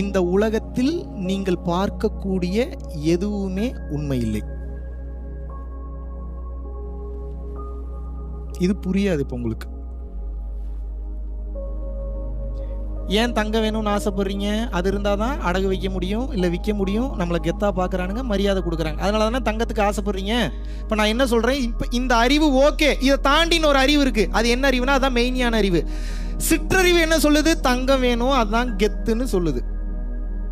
இந்த உலகத்தில் நீங்கள் பார்க்கக்கூடிய எதுவுமே உண்மை இல்லை. இது புரியாது இப்ப உங்களுக்கு. ஏன் தங்கம் வேணும்னு ஆசைப்படுறீங்க? அது இருந்தாதான் அடகு வைக்க முடியும், இல்லை விற்க முடியும். நம்மளை கெத்தா பார்க்குறானுங்க, மரியாதை கொடுக்குறாங்க. அதனால தானே தங்கத்துக்கு ஆசைப்படுறீங்க. இப்போ நான் என்ன சொல்கிறேன், இப்போ இந்த அறிவு ஓகே, இதை தாண்டின்னு ஒரு அறிவு இருக்குது. அது என்ன அறிவுனா அதான் மெயினியான அறிவு. சிற்றறிவு என்ன சொல்லுது? தங்கம் வேணும், அதுதான் கெத்துன்னு சொல்லுது.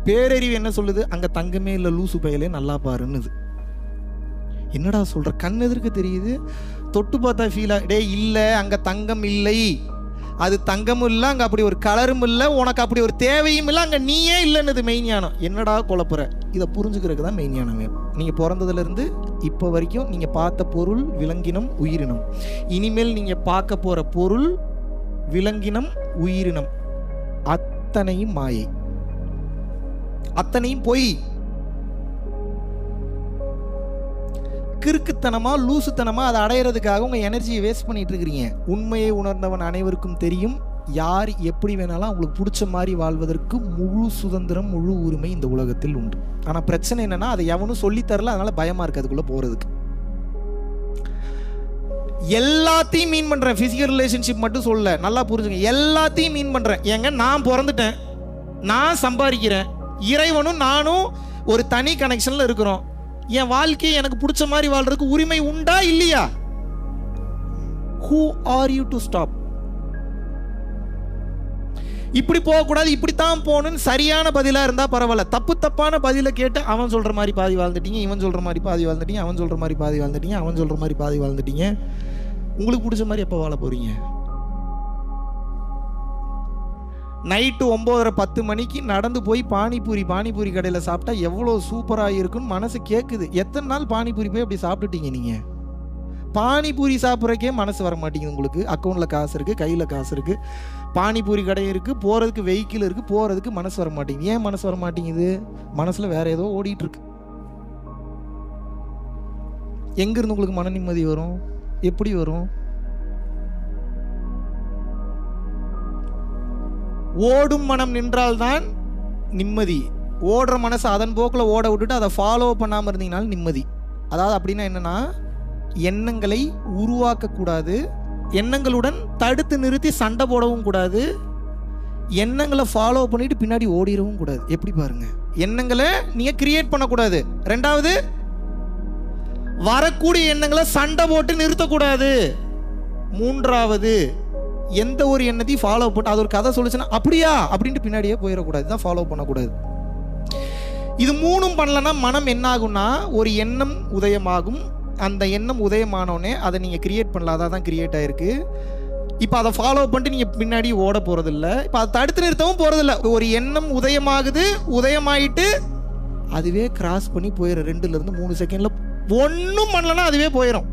பேரறிவு என்ன சொல்லுது? அங்கே தங்கமே இல்லை, லூசு பயலே, நல்லா பாருன்னுது. என்னடா சொல்கிற? கண் எதிர்க்க தெரியுது, தொட்டு பார்த்தா ஃபீலா, டே இல்லை அங்கே தங்கம் இல்லை, அது தங்கமும் இல்லை, அங்கே அப்படி ஒரு கலரும் இல்லை, உனக்கு அப்படி ஒரு தேவையும் இல்லை, அங்கே நீயே இல்லைன்னுது மெய்ஞானம். என்னடா குழப்புற? இதை புரிஞ்சுக்கிறதுக்கு தான் மெய்ஞானம் வேணும். நீங்கள் பிறந்ததுலேருந்து இப்போ வரைக்கும் நீங்கள் பார்த்த பொருள் விலங்கினம் உயிரினம். இனிமேல் நீங்கள் பார்க்க போகிற பொருள் விலங்கினம் உயிரினம் அத்தனையும் மாயை, அத்தனையும் பொய். கிறுக்குத்தனமா லூசுத்தனமா அதை அடையிறதுக்காக உங்க எனர்ஜியை வேஸ்ட் பண்ணிட்டு இருக்கிறீங்க. உண்மையை உணர்ந்தவன் அனைவருக்கும் தெரியும், யார் எப்படி வேணாலும் அவங்களுக்கு பிடிச்ச மாதிரி வாழ்வதற்கு முழு சுதந்திரம், முழு உரிமை இந்த உலகத்தில் உண்டு. ஆனா பிரச்சனை என்னன்னா, அதை எவனும் சொல்லித்தரல, அதனால பயமா இருக்கு அதுக்குள்ள போறதுக்கு. எல்லாத்தையும் மீன் பண்றேன், பிசிக்கல் ரிலேஷன்ஷிப் மட்டும் சொல்ல, நல்லா புரிஞ்சுங்க. எல்லாத்தையும் மீன் பண்றேன். ஏங்க நான் பிறந்துட்டேன், நான் சம்பாதிக்கிறேன், இறைவனும் நானும் ஒரு தனி கனெக்ஷன்ல இருக்கிறோம். என் வாழ்க்கையை எனக்கு பிடிச்ச மாதிரி வாழ்றதுக்கு உரிமை உண்டா இல்லையா? Who are you to stop? இப்படி போகக்கூடாது, இப்படித்தான் போகணும்னு சரியான பதிலா இருந்தா பரவாயில்ல. தப்பான பதில கேட்டு அவன் சொல்ற மாதிரி பாதி வாழ்ந்துட்டீங்க, இவன் சொல்ற மாதிரி பாதி வாழ்ந்துட்டீங்க, அவன் சொல்ற மாதிரி பாதி வாழ்ந்துட்டீங்க, அவன் சொல்ற மாதிரி பாதி வாழ்ந்துட்டீங்க. உங்களுக்கு பிடிச்ச மாதிரி எப்போ வாழ போறீங்க? நைட்டு 9:30-10 மணிக்கு நடந்து போய் பானிபூரி கடையில் சாப்பிட்டா எவ்வளோ சூப்பராக இருக்குன்னு மனசு கேட்குது. எத்தனை நாள் பானிபூரி போய் அப்படி சாப்பிட்டுட்டீங்க நீங்கள்? பானிபூரி சாப்பிட்றக்கே மனசு வர மாட்டேங்குது உங்களுக்கு. அக்கௌண்ட்டில் காசு இருக்குது, கையில் காசு இருக்குது, பானிபூரி கடை இருக்குது, போகிறதுக்கு வெஹிக்கிள் இருக்குது, போகிறதுக்கு மனசு வர மாட்டேங்குது. ஏன் மனசு வர மாட்டேங்குது? மனசில் வேற ஏதோ ஓடிட்டு இருக்கு. எங்கேருந்து உங்களுக்கு மன நிம்மதி வரும்? எப்படி வரும்? ஓடும் மனம் நின்றால்தான் நிம்மதி. ஓடுற மனசை அதன் போக்கில் ஓட விட்டுட்டு அதை ஃபாலோ பண்ணாமல் இருந்தீங்கனாலும் நிம்மதி. அதாவது அப்படின்னா என்னன்னா, எண்ணங்களை உருவாக்கக்கூடாது, எண்ணங்களுடன் தடுத்து நிறுத்தி சண்டை போடவும் கூடாது, எண்ணங்களை ஃபாலோ பண்ணிட்டு பின்னாடி ஓடிடவும் கூடாது. எப்படி பாருங்க, எண்ணங்களை நீங்க கிரியேட் பண்ணக்கூடாது. ரெண்டாவது, வரக்கூடிய எண்ணங்களை சண்டை போட்டு நிறுத்தக்கூடாது. மூன்றாவது, எந்த ஒரு எண்ணத்தையும் ஃபாலோ பண்ண, அது ஒரு கதை சொல்லுச்சுன்னா அப்படியா அப்படின்ட்டு பின்னாடியே போயிடக்கூடாது. தான் ஃபாலோ பண்ணக்கூடாது. இது மூணும் பண்ணலன்னா மனம் என்ன ஆகும்னா, ஒரு எண்ணம் உதயமாகும். அந்த எண்ணம் உதயமானோடனே அதை நீங்கள் கிரியேட் பண்ணல, அதான் கிரியேட் ஆயிருக்கு. இப்போ அதை ஃபாலோ பண்ணிட்டு நீங்கள் பின்னாடி ஓட போகிறதில்ல, இப்போ அதை தடுத்து நிறுத்தவும் போகிறதில்ல. ஒரு எண்ணம் உதயமாகுது, உதயமாயிட்டு அதுவே கிராஸ் பண்ணி போயிடும். 2-3 செகண்டில் ஒன்றும் பண்ணலன்னா அதுவே போயிடும்.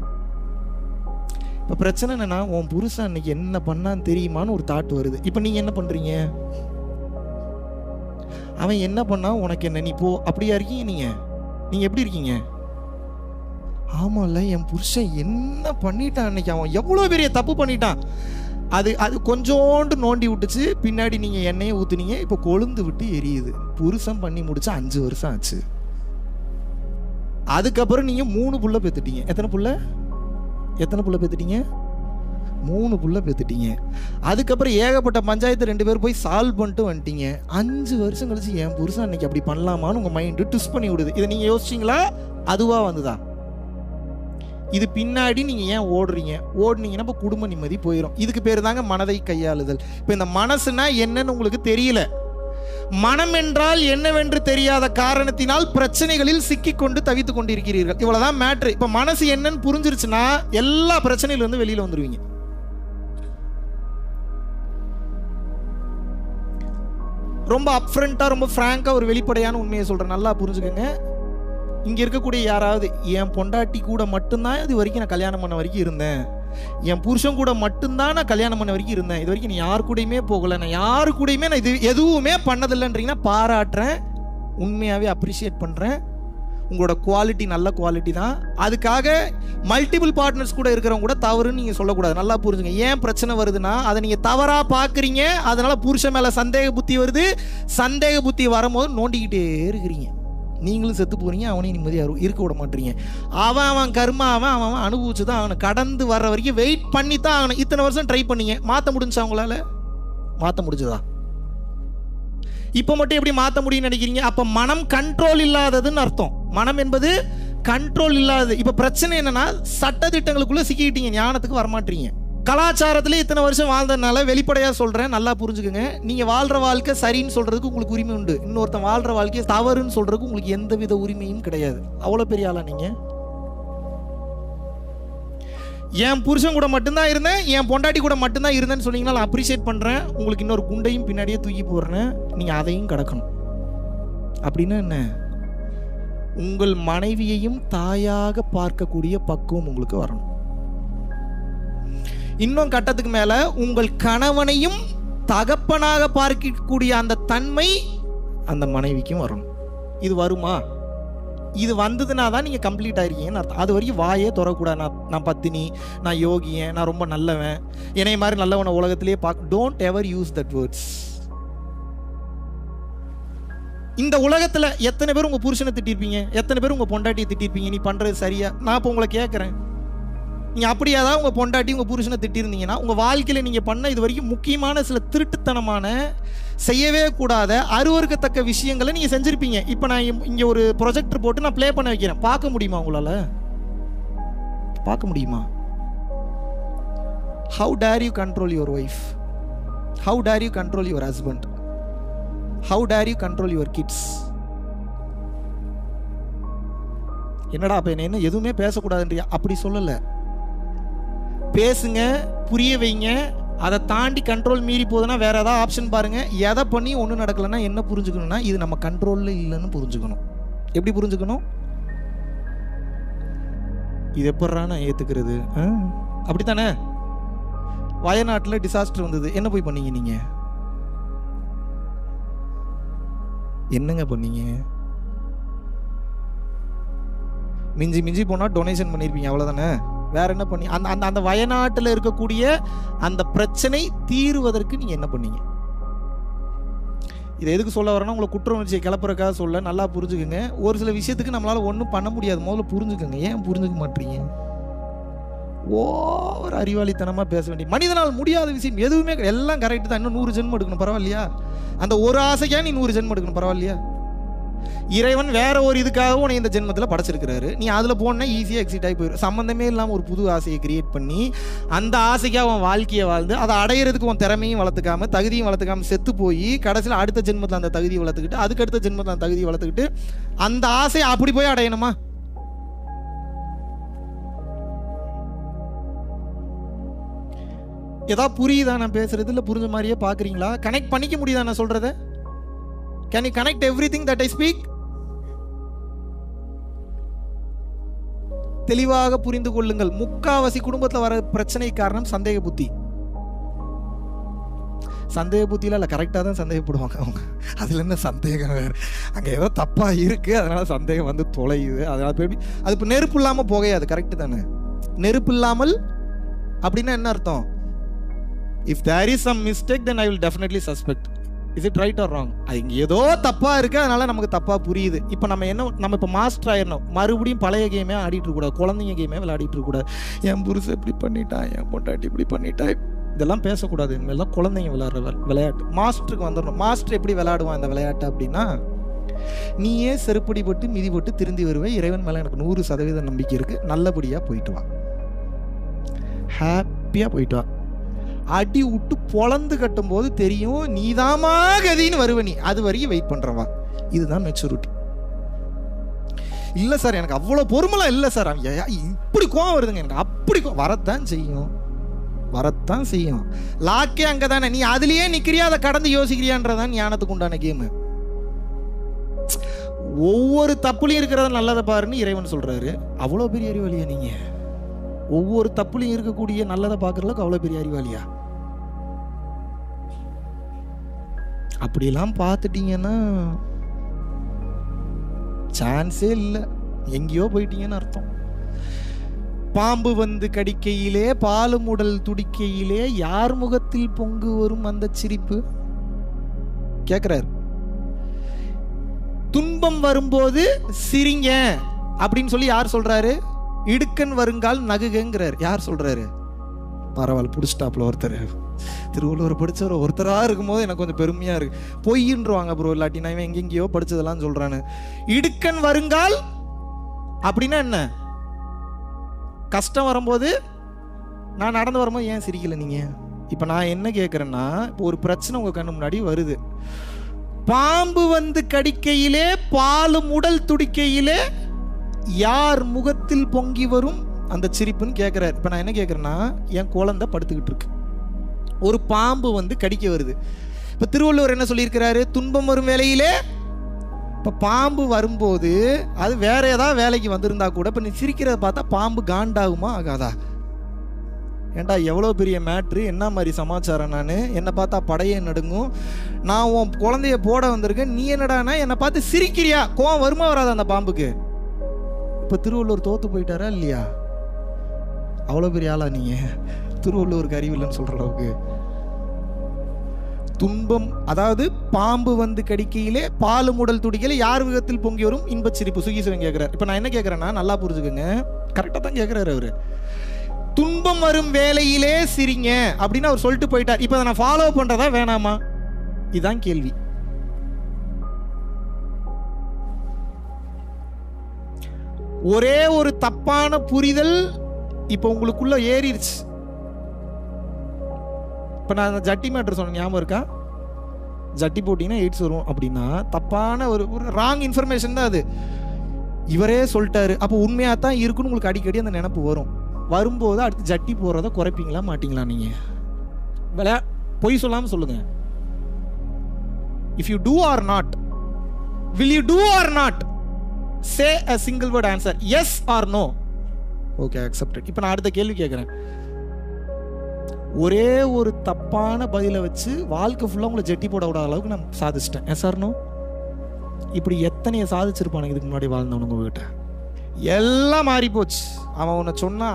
இப்போ பிரச்சனை என்னன்னா, உன் புருஷன் அன்னைக்கு என்ன பண்ணான்னு தெரியுமான்னு ஒரு தாட் வருது. இப்போ நீங்கள் என்ன பண்ணுறீங்க? அவன் என்ன பண்ணா உனக்கு என்ன, நீ போ, அப்படியா இருக்கீங்க நீங்கள் எப்படி இருக்கீங்க? ஆமாம்ல, என் புருஷன் என்ன பண்ணிட்டான் அன்னைக்கு, அவன் எவ்வளோ பெரிய தப்பு பண்ணிட்டான், அது கொஞ்சோண்டு நோண்டி விட்டுச்சு, பின்னாடி நீங்கள் எண்ணெயை ஊற்றுனீங்க, இப்போ கொழுந்து விட்டு எரியுது. புருஷன் பண்ணி முடிச்சா 5 வருஷம் ஆச்சு. அதுக்கப்புறம் நீங்கள் 3 புள்ள பெற்றுட்டீங்க. எத்தனை புள்ள பெற்றுட்டீங்க? 3 புள்ள பெற்றுட்டீங்க. அதுக்கப்புறம் ஏகப்பட்ட பஞ்சாயத்து 2 பேர் போய் சால்வ் பண்ணிட்டு வந்துட்டீங்க. 5 வருஷம் கழிச்சு என் புருஷன் அன்னைக்கு அப்படி பண்ணலாமான்னு உங்கள் மைண்டு ட்விஸ்ட் பண்ணி விடுது. இதை நீங்கள் யோசிச்சிங்களா? அதுவாக வந்துதா? இது பின்னாடி நீங்கள் ஏன் ஓடுனீங்கன்னா இப்போ குடும்ப நிம்மதி போயிடும். இதுக்கு பேர் தாங்க மனதை கையாளுதல். இப்போ இந்த மனசுனா என்னன்னு உங்களுக்கு தெரியல. மனம் என்றால் என்னவென்று தெரியாத காரணத்தினால் பிரச்சனைகளில் சிக்கிக்கொண்டு தவித்துக் கொண்டிருக்கிறீர்கள். இவ்வளவுதான் மேட்ரு. இப்ப மனசு என்னன்னு புரிஞ்சிருச்சுன்னா எல்லா பிரச்சனையில இருந்து வெளியில வந்துருவீங்க. ரொம்ப அப்ஃப்ரண்டா, ரொம்ப பிராங்கா ஒரு வெளிப்படையான உண்மையை சொல்றேன், நல்லா புரிஞ்சுக்கங்க. இங்க இருக்கக்கூடிய யாராவது, என் பொண்டாட்டி கூட மட்டும்தான் இது வரைக்கும் நான் கல்யாணம் பண்ண வரைக்கும் இருந்தேன், என் புருஷன் கூட மட்டும்தான் நான் கல்யாணம் பண்ண வரைக்கும் இருந்தேன், இது வரைக்கும் நீ யாரு கூடயுமே போகல, நான் யாரு கூடயுமே நான் இது எதுவுமே பண்ணதில்லைன்றீங்கன்னா பாராட்டுறேன், உண்மையாவே அப்ரிஷியேட் பண்றேன். உங்களோட குவாலிட்டி நல்ல குவாலிட்டி தான். அதுக்காக மல்டிபிள் பார்ட்னர்ஸ் கூட இருக்கிறவங்க கூட தவறுன்னு நீங்கள் சொல்லக்கூடாது. நல்லா புரிஞ்சுங்க. ஏன் பிரச்சனை வருதுன்னா, அதை நீங்கள் தவறாக பார்க்குறீங்க, அதனால் புருஷன் மேலே சந்தேக புத்தி வருது. சந்தேக புத்தி வரும்போது நோண்டிக்கிட்டே இருக்கிறீங்க. நீங்களும் செத்து போகிறீங்க, அவனையும் நிம்மதியாக இருக்க விட மாட்டீங்க. அவன் கர்மா அவன் அனுபவிச்சு தான் அவனை கடந்து வர்ற வரைக்கும் வெயிட் பண்ணி தான் அவனை இத்தனை வருஷம் ட்ரை பண்ணீங்க. மாற்ற முடிஞ்சா அவங்களால? மாற்ற முடிஞ்சதா? இப்போ மட்டும் எப்படி மாற்ற முடியும்னு நினைக்கிறீங்க? அப்போ மனம் கண்ட்ரோல் இல்லாததுன்னு அர்த்தம். மனம் என்பது கண்ட்ரோல் இல்லாதது. இப்போ பிரச்சனை என்னன்னா, சட்டத்திட்டங்களுக்குள்ளே சிக்கிக்கிட்டீங்க, ஞானத்துக்கு வரமாட்டீங்க. கலாச்சாரத்திலே இத்தனை வருஷம் வாழ்ந்ததுனால வெளிப்படையாக சொல்கிறேன், நல்லா புரிஞ்சுக்குங்க. நீங்கள் வாழ்கிற வாழ்க்கை சரின்னு சொல்கிறதுக்கு உங்களுக்கு உரிமை உண்டு. இன்னொருத்தன் வாழ்கிற வாழ்க்கையை தவறுன்னு சொல்கிறதுக்கு உங்களுக்கு எந்த வித உரிமையும் கிடையாது. அவ்வளோ பெரிய ஆளா நீங்கள்? என் புருஷன் கூட மட்டும்தான் இருந்தேன், என் பொண்டாட்டி கூட மட்டும்தான் இருந்தேன்னு சொன்னீங்கன்னா நான் அப்ரிஷியேட் பண்ணுறேன். உங்களுக்கு இன்னொரு குண்டையும் பின்னாடியே தூக்கி போடுறேன், நீங்கள் அதையும் கடக்கணும். அப்படின்னு என்ன? உங்கள் மனைவியையும் தாயாக பார்க்கக்கூடிய பக்குவம் உங்களுக்கு வரணும். இன்னும் கட்டத்துக்கு மேலே உங்கள் கணவனையும் தகப்பனாக பார்க்கக்கூடிய அந்த தன்மை அந்த மனைவிக்கும் வரணும். இது வருமா? இது வந்ததுனா தான் நீங்கள் கம்ப்ளீட் ஆயிருக்கீங்கன்னு அர்த்தம். அது வரைக்கும் வாயே தொடரக்கூடாது. நான் பத்தினி, நான் யோகியன், நான் ரொம்ப நல்லவன், என்னை மாதிரி நல்லவனை உலகத்திலேயே பார்க்க. Don't ever use that words. இந்த உலகத்தில் எத்தனை பேர் உங்கள் புருஷனை திட்டிருப்பீங்க? எத்தனை பேர் உங்கள் பொண்டாட்டியை திட்டிருப்பீங்க? நீ பண்ணுறது சரியா? நான் இப்போ உங்களை கேட்குறேன், நீங்கள் அப்படியே தான் உங்கள் பொண்டாட்டி உங்கள் புருஷனை திட்டிருந்தீங்கன்னா உங்கள் வாழ்க்கையில் நீங்கள் பண்ண இது வரைக்கும் முக்கியமான சில திருட்டுத்தனமான, செய்யவே கூடாத, அருவருக்கத்தக்க விஷயங்களை நீங்கள் செஞ்சுருப்பீங்க. இப்போ நான் இங்கே ஒரு ப்ரொஜெக்டர் போட்டு நான் ப்ளே பண்ண வைக்கிறேன். பார்க்க முடியுமா உங்களால்? பார்க்க முடியுமா? How dare you control your wife? How dare you control your husband? How dare you control your kids? என்னடா அப்போ என்ன எதுவுமே பேசக்கூடாதுன்றியா? அப்படி சொல்லலை. பேசுங்க, புரிய வைங்க. அதை தாண்டி கண்ட்ரோல் மீறி போகுதுன்னா வேற ஏதாவது ஆப்ஷன் பாருங்க. எதை பண்ணி ஒன்றும் நடக்கலைன்னா என்ன புரிஞ்சுக்கணும்னா, இது நம்ம கண்ட்ரோலில் இல்லைன்னு புரிஞ்சுக்கணும். எப்படி புரிஞ்சுக்கணும்? இது எப்படா நான் ஏற்றுக்கிறது? அப்படித்தானே? வயநாட்டில் டிசாஸ்டர் வந்தது, என்ன போய் பண்ணீங்க நீங்க? என்னங்க பண்ணீங்க? மிஞ்சி மிஞ்சி போனால் டொனேஷன் பண்ணியிருப்பீங்க, அவ்வளோதானே. வேற என்ன பண்ணி அந்த வயநாட்டில் இருக்கக்கூடிய அந்த பிரச்சனை தீர்வதற்கு நீங்க என்ன பண்ணீங்க? இதை எதுக்கு சொல்ல வரேன்னா, உங்களை குற்ற உணர்ச்சியை கிளப்புறக்காக சொல்ல. நல்லா புரிஞ்சுக்குங்க. ஒரு சில விஷயத்துக்கு நம்மளால ஒன்றும் பண்ண முடியாது. முதல்ல புரிஞ்சுக்கோங்க. ஏன் புரிஞ்சுக்க மாட்டீங்க? ஓவர் அறிவாளித்தனமாக பேச வேண்டிய, மனிதனால் முடியாத விஷயம் எதுவுமே எல்லாம் கரெக்டு தான். இன்னும் 100 ஜென்மம் எடுக்கணும், பரவாயில்லையா? அந்த ஒரு ஆசைக்கா நீ 100 ஜென்மம் எடுக்கணும், பரவாயில்லையா? இறைவன் வேற ஒரு இதுக்காக உன்னை இந்த ஜென்மத்தில் படைச்சிருக்கிறாரு. நீ அதில் போனா ஈஸியாக எக்ஸிட் ஆகி போயிடும். சம்மந்தமே இல்லாமல் ஒரு புது ஆசையை கிரியேட் பண்ணி அந்த ஆசைக்காக அவன் வாழ்க்கையை வாழ்ந்து அதை அடையிறதுக்கு உன் திறமையும் வளர்த்துக்காம, தகுதியும் வளர்த்துக்காம செத்து போய் கடைசியில் அடுத்த ஜென்மத்தில் அந்த தகுதியை வளர்த்துக்கிட்டு, அதுக்கு அடுத்த ஜென்மத்தில் அந்த தகுதியை வளர்த்துக்கிட்டு அந்த ஆசையை அப்படி போய் அடையணுமா? ஏதாவது புரியுதா நான் பேசுறது? இல்லை புரிஞ்ச மாதிரியே பார்க்குறீங்களா? கனெக்ட் பண்ணிக்க முடியுதா நான் சொல்கிறத? Can you connect everything that I speak? தெளிவாக புரிந்து கொள்ளுங்கள். முக்காவாசி குடும்பத்தில் வர பிரச்சனை காரணம் சந்தேக புத்தி. சந்தேக புத்தியில இல்லை, கரெக்டாக தான் சந்தேகப்படுவாங்க அவங்க. அதில் என்ன சந்தேகம் வேறு? அங்கே ஏதோ தப்பாக இருக்குது, அதனால் சந்தேகம் வந்து தொலையுது. அதனால் போய் அது இப்போ நெருப்பு இல்லாமல் புகையாது. கரெக்டு தானே? நெருப்பு இல்லாமல் அப்படின்னா என்ன அர்த்தம்? If there is some mistake then I will definitely suspect. Is it right or wrong? அது இங்கே ஏதோ தப்பாக இருக்குது, அதனால் நமக்கு தப்பாக புரியுது. இப்போ நம்ம இப்போ மாஸ்டர் ஆயிடணும். மறுபடியும் பழைய கேமே ஆடிட்டு இருக்கக்கூடாது, குழந்தைங்க கேமே விளையாடிட்டு இருக்கக்கூடாது. என் புருஷன் இப்படி பண்ணிட்டான், என் பொண்டாட்டி இப்படி பண்ணிட்டா, இதெல்லாம் பேசக்கூடாது. இனிமேல் குழந்தைங்க விளையாடுற விளையாட்டு மாஸ்டருக்கு வந்துடணும். மாஸ்டர் எப்படி விளையாடுவான் இந்த விளையாட்டு அப்படின்னா, நீயே செருப்படி போட்டு மிதிப்பட்டு திருந்தி வருவேன், இறைவன் மேலே எனக்கு 100% நம்பிக்கை இருக்குது, நல்லபடியாக போயிட்டு வா, ஹாப்பியாக போயிட்டு வா. அடி விட்டு பொழந்து கட்டும் போது தெரியும் நீதாமா கதின்னு வருவ. நீ அது வரைக்கும் வெயிட் பண்றவா. இதுதான் மெச்சூரிட்டி. இல்லை சார் எனக்கு அவ்வளோ பொறுமலாம் இல்லை சார், இப்படி கோவம் வருதுங்க எனக்கு, அப்படி வரத்தான் செய்யும், வரத்தான் செய்யும். லாக்கே அங்கே தானே. நீ அதுலேயே நிற்கிறியா, அதை கடந்து யோசிக்கிறியான்றதான் ஞானத்துக்கு உண்டான கேமு. ஒவ்வொரு தப்புலையும் இருக்கிறத நல்லதை பாருன்னு இறைவன் சொல்றாரு. அவ்வளோ பெரிய அறிவாளியா நீங்க? ஒவ்வொரு தப்புலையும் இருக்கக்கூடிய நல்லதை பார்க்கறதுக்கு அவ்வளோ பெரிய அறிவாளியா? அப்படியெல்லாம் பார்த்துட்டீங்கன்னா சான்ஸே இல்லை. எங்கேயோ போயிட்டீங்கன்னு அர்த்தம். பாம்பு வந்து கடிக்கையிலே பாலும் உடல் துடிக்கையிலே யார் முகத்தில் பொங்கு வரும் அந்த சிரிப்பு கேட்கிறார். துன்பம் வரும்போது சிரிங்க அப்படின்னு சொல்லி யார் சொல்றாரு? இடுக்கன் வருங்கால் நகுங்கிறார். யார் சொல்றாரு? பரவாயில்ல, புடிச்சிட்டாப்ல ஒருத்தர். திருவள்ளுவர் படிச்சவர் ஒருத்தரா இருக்கும்போது எனக்கு கொஞ்சம் பெருமையா இருக்கு. பொய்ன்றுவாங்க ப்ரோ, இல்லாட்டி நான் இவன் எங்கெங்கயோ படிச்சதெல்லாம் சொல்றானு. இடுக்கன் வருங்கால் அப்படின்னா என்ன? கஷ்டம் வரும்போது நான் நடந்து வரும்போது ஏன் சிரிக்கல நீங்க? இப்ப நான் என்ன கேட்கிறேன்னா, இப்போ ஒரு பிரச்சனை உங்க கண்ணு முன்னாடி வருது. பாம்பு வந்து கடிக்கையிலே பாலும் உடல் துடிக்கையிலே யார் முகத்தில் பொங்கி வரும் அந்த சிரிப்புன்னு கேட்கிறார். இப்ப நான் என்ன கேட்கிறேன்னா, என் குழந்தை படுத்துக்கிட்டு இருக்கு, ஒரு பாம்பு வந்து கடிக்க வருது. இப்ப திருவள்ளுவர் என்ன சொல்லியிருக்கிறாரு? துன்பம் வரும் வேளையிலே. இப்ப பாம்பு வரும்போது அது வேற ஏதாவது வேலைக்கு வந்திருந்தா கூட இப்ப நீ சிரிக்கிறத பார்த்தா பாம்பு காண்டாகுமா ஆகாதா? ஏண்டா எவ்வளோ பெரிய மேட்ரு, என்ன மாதிரி சமாச்சாரம், நான் என்னை பார்த்தா படையே நடுங்கும், நான் உன் குழந்தைய போட வந்திருக்கேன், நீ என்னடானா என்னை பார்த்து சிரிக்கிறியா? கோவம் வருமா வராது அந்த பாம்புக்கு? இப்போ திருவள்ளுவர் தோத்து போயிட்டாரா இல்லையா? அவ்வளோ பெரிய ஆளா நீங்க? திருவள்ளுவருக்கு அறிவு இல்லைன்னு சொல்ற அளவுக்கு. துன்பம், அதாவது பாம்பு வந்து கடிக்கையிலே பாலும் உடல் துடிக்கையிலே யார் விதத்தில் பொங்கி வரும் இன்பச் சிரிப்பு. சுகீசவன் கேட்கிறார். இப்போ நான் என்ன கேட்குறேன்னா, நல்லா புரிஞ்சுக்கோங்க, கரெக்டாக தான் கேட்குறாரு அவரு. துன்பம் வரும் வேலையிலே சிரிங்க அப்படின்னு அவர் சொல்லிட்டு போயிட்டார். இப்போ நான் ஃபாலோ பண்றதா வேணாமா? இதுதான் கேள்வி. ஒரே ஒரு தப்பான புரிதல் இப்போ உங்களுக்குள்ள ஏறிடுச்சு. இப்போ நான் அந்த ஜட்டி மேட்டர் சொன்ன ஞாபகம் இருக்கா? ஜட்டி போட்டிங்கன்னா எய்ட்ஸ் வரும் அப்படின்னா தப்பான ஒரு ராங் இன்ஃபர்மேஷன் தான் அது. இவரே சொல்லிட்டாரு, அப்போ உண்மையாக தான் இருக்குன்னு உங்களுக்கு அடிக்கடி அந்த நினப்பு வரும். வரும்போது அடுத்து ஜட்டி போடுறத குறைப்பீங்களா மாட்டீங்களா? நீங்கள் பொய் சொல்லாமல் சொல்லுங்க. If you do or not, will you do or not? Say a single word answer, yes or no. Okay, accepted. இப்போ நான் அடுத்த கேள்வி கேட்குறேன். ஒரே ஒரு தப்பான பதிலை வச்சு வாழ்க்கை ஃபுல்லாக உங்களை ஜெட்டி போட விடாத அளவுக்கு நான் சாதிச்சிட்டேன். S or no? இப்படி எத்தனையை சாதிச்சிருப்பானுங்க இதுக்கு முன்னாடி வாழ்ந்தவனுங்க உங்ககிட்ட. எல்லாம் மாறி போச்சு. அவன் உன்னை சொன்னா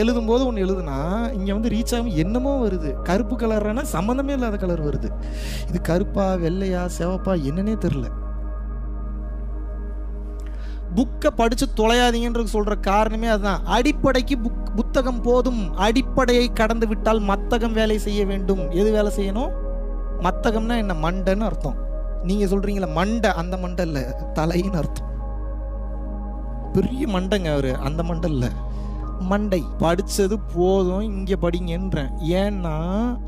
எழுதும் போது ஒன்று எழுதுனா இங்கே வந்து ரீச் ஆகும் என்னமோ வருது. கருப்பு கலர்னா சம்மந்தமே இல்லாத கலர் வருது. இது கருப்பா வெள்ளையா சிவப்பா என்னன்னே தெரில. புக்கை படிச்சு தொலையாதீங்கன்றது சொல்ற காரணமே அதுதான். அடிப்படைக்கு புத்தகம் போதும். அடிப்படையை கடந்து விட்டால் மத்தகம் வேலை செய்ய வேண்டும். எது வேலை செய்யணும்? மத்தகம்னா என்ன? மண்டைன்னு அர்த்தம். நீங்க சொல்றீங்களா மண்டை, அந்த மண்டை இல்ல, தலைன்னு அர்த்தம். பெரிய மண்டைங்க அவரு, அந்த மண்டை இல்ல, மண்டை. படிச்சது போதும், இங்க படிங்கன்றேன். ஏன்னா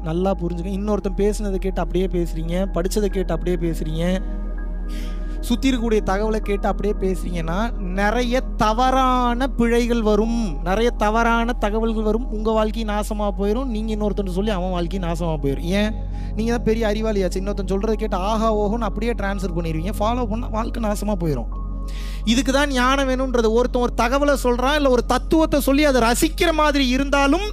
நல்லா புரிஞ்சுக்க, இன்னொருத்தன் பேசுனதை கேட்டு அப்படியே பேசுறீங்க, படிச்சதை கேட்டு அப்படியே பேசுறீங்க, சுற்றி இருக்கக்கூடிய தகவலை கேட்டு அப்படியே பேசுறீங்கன்னா நிறைய தவறான பிழைகள் வரும், நிறைய தவறான தகவல்கள் வரும். உங்கள் வாழ்க்கை நாசமாக போயிடும். நீங்கள் இன்னொருத்தன் சொல்லி அவன் வாழ்க்கை நாசமாக போயிடும். ஏன்? நீங்கள் தான் பெரிய அறிவாளியாச்சு. இன்னொருத்தன் சொல்கிறத கேட்டு ஆஹா ஓஹோன்னு அப்படியே டிரான்ஸ்ஃபர் பண்ணிடுவீங்க. ஃபாலோ பண்ணால் வாழ்க்கை நாசமாக போயிடும். இதுக்கு தான் ஞானம் வேணுன்றது. ஒருத்தன் ஒரு தகவலை சொல்கிறான், இல்லை ஒரு தத்துவத்தை சொல்லி அதை ரசிக்கிற மாதிரி இருந்தாலும்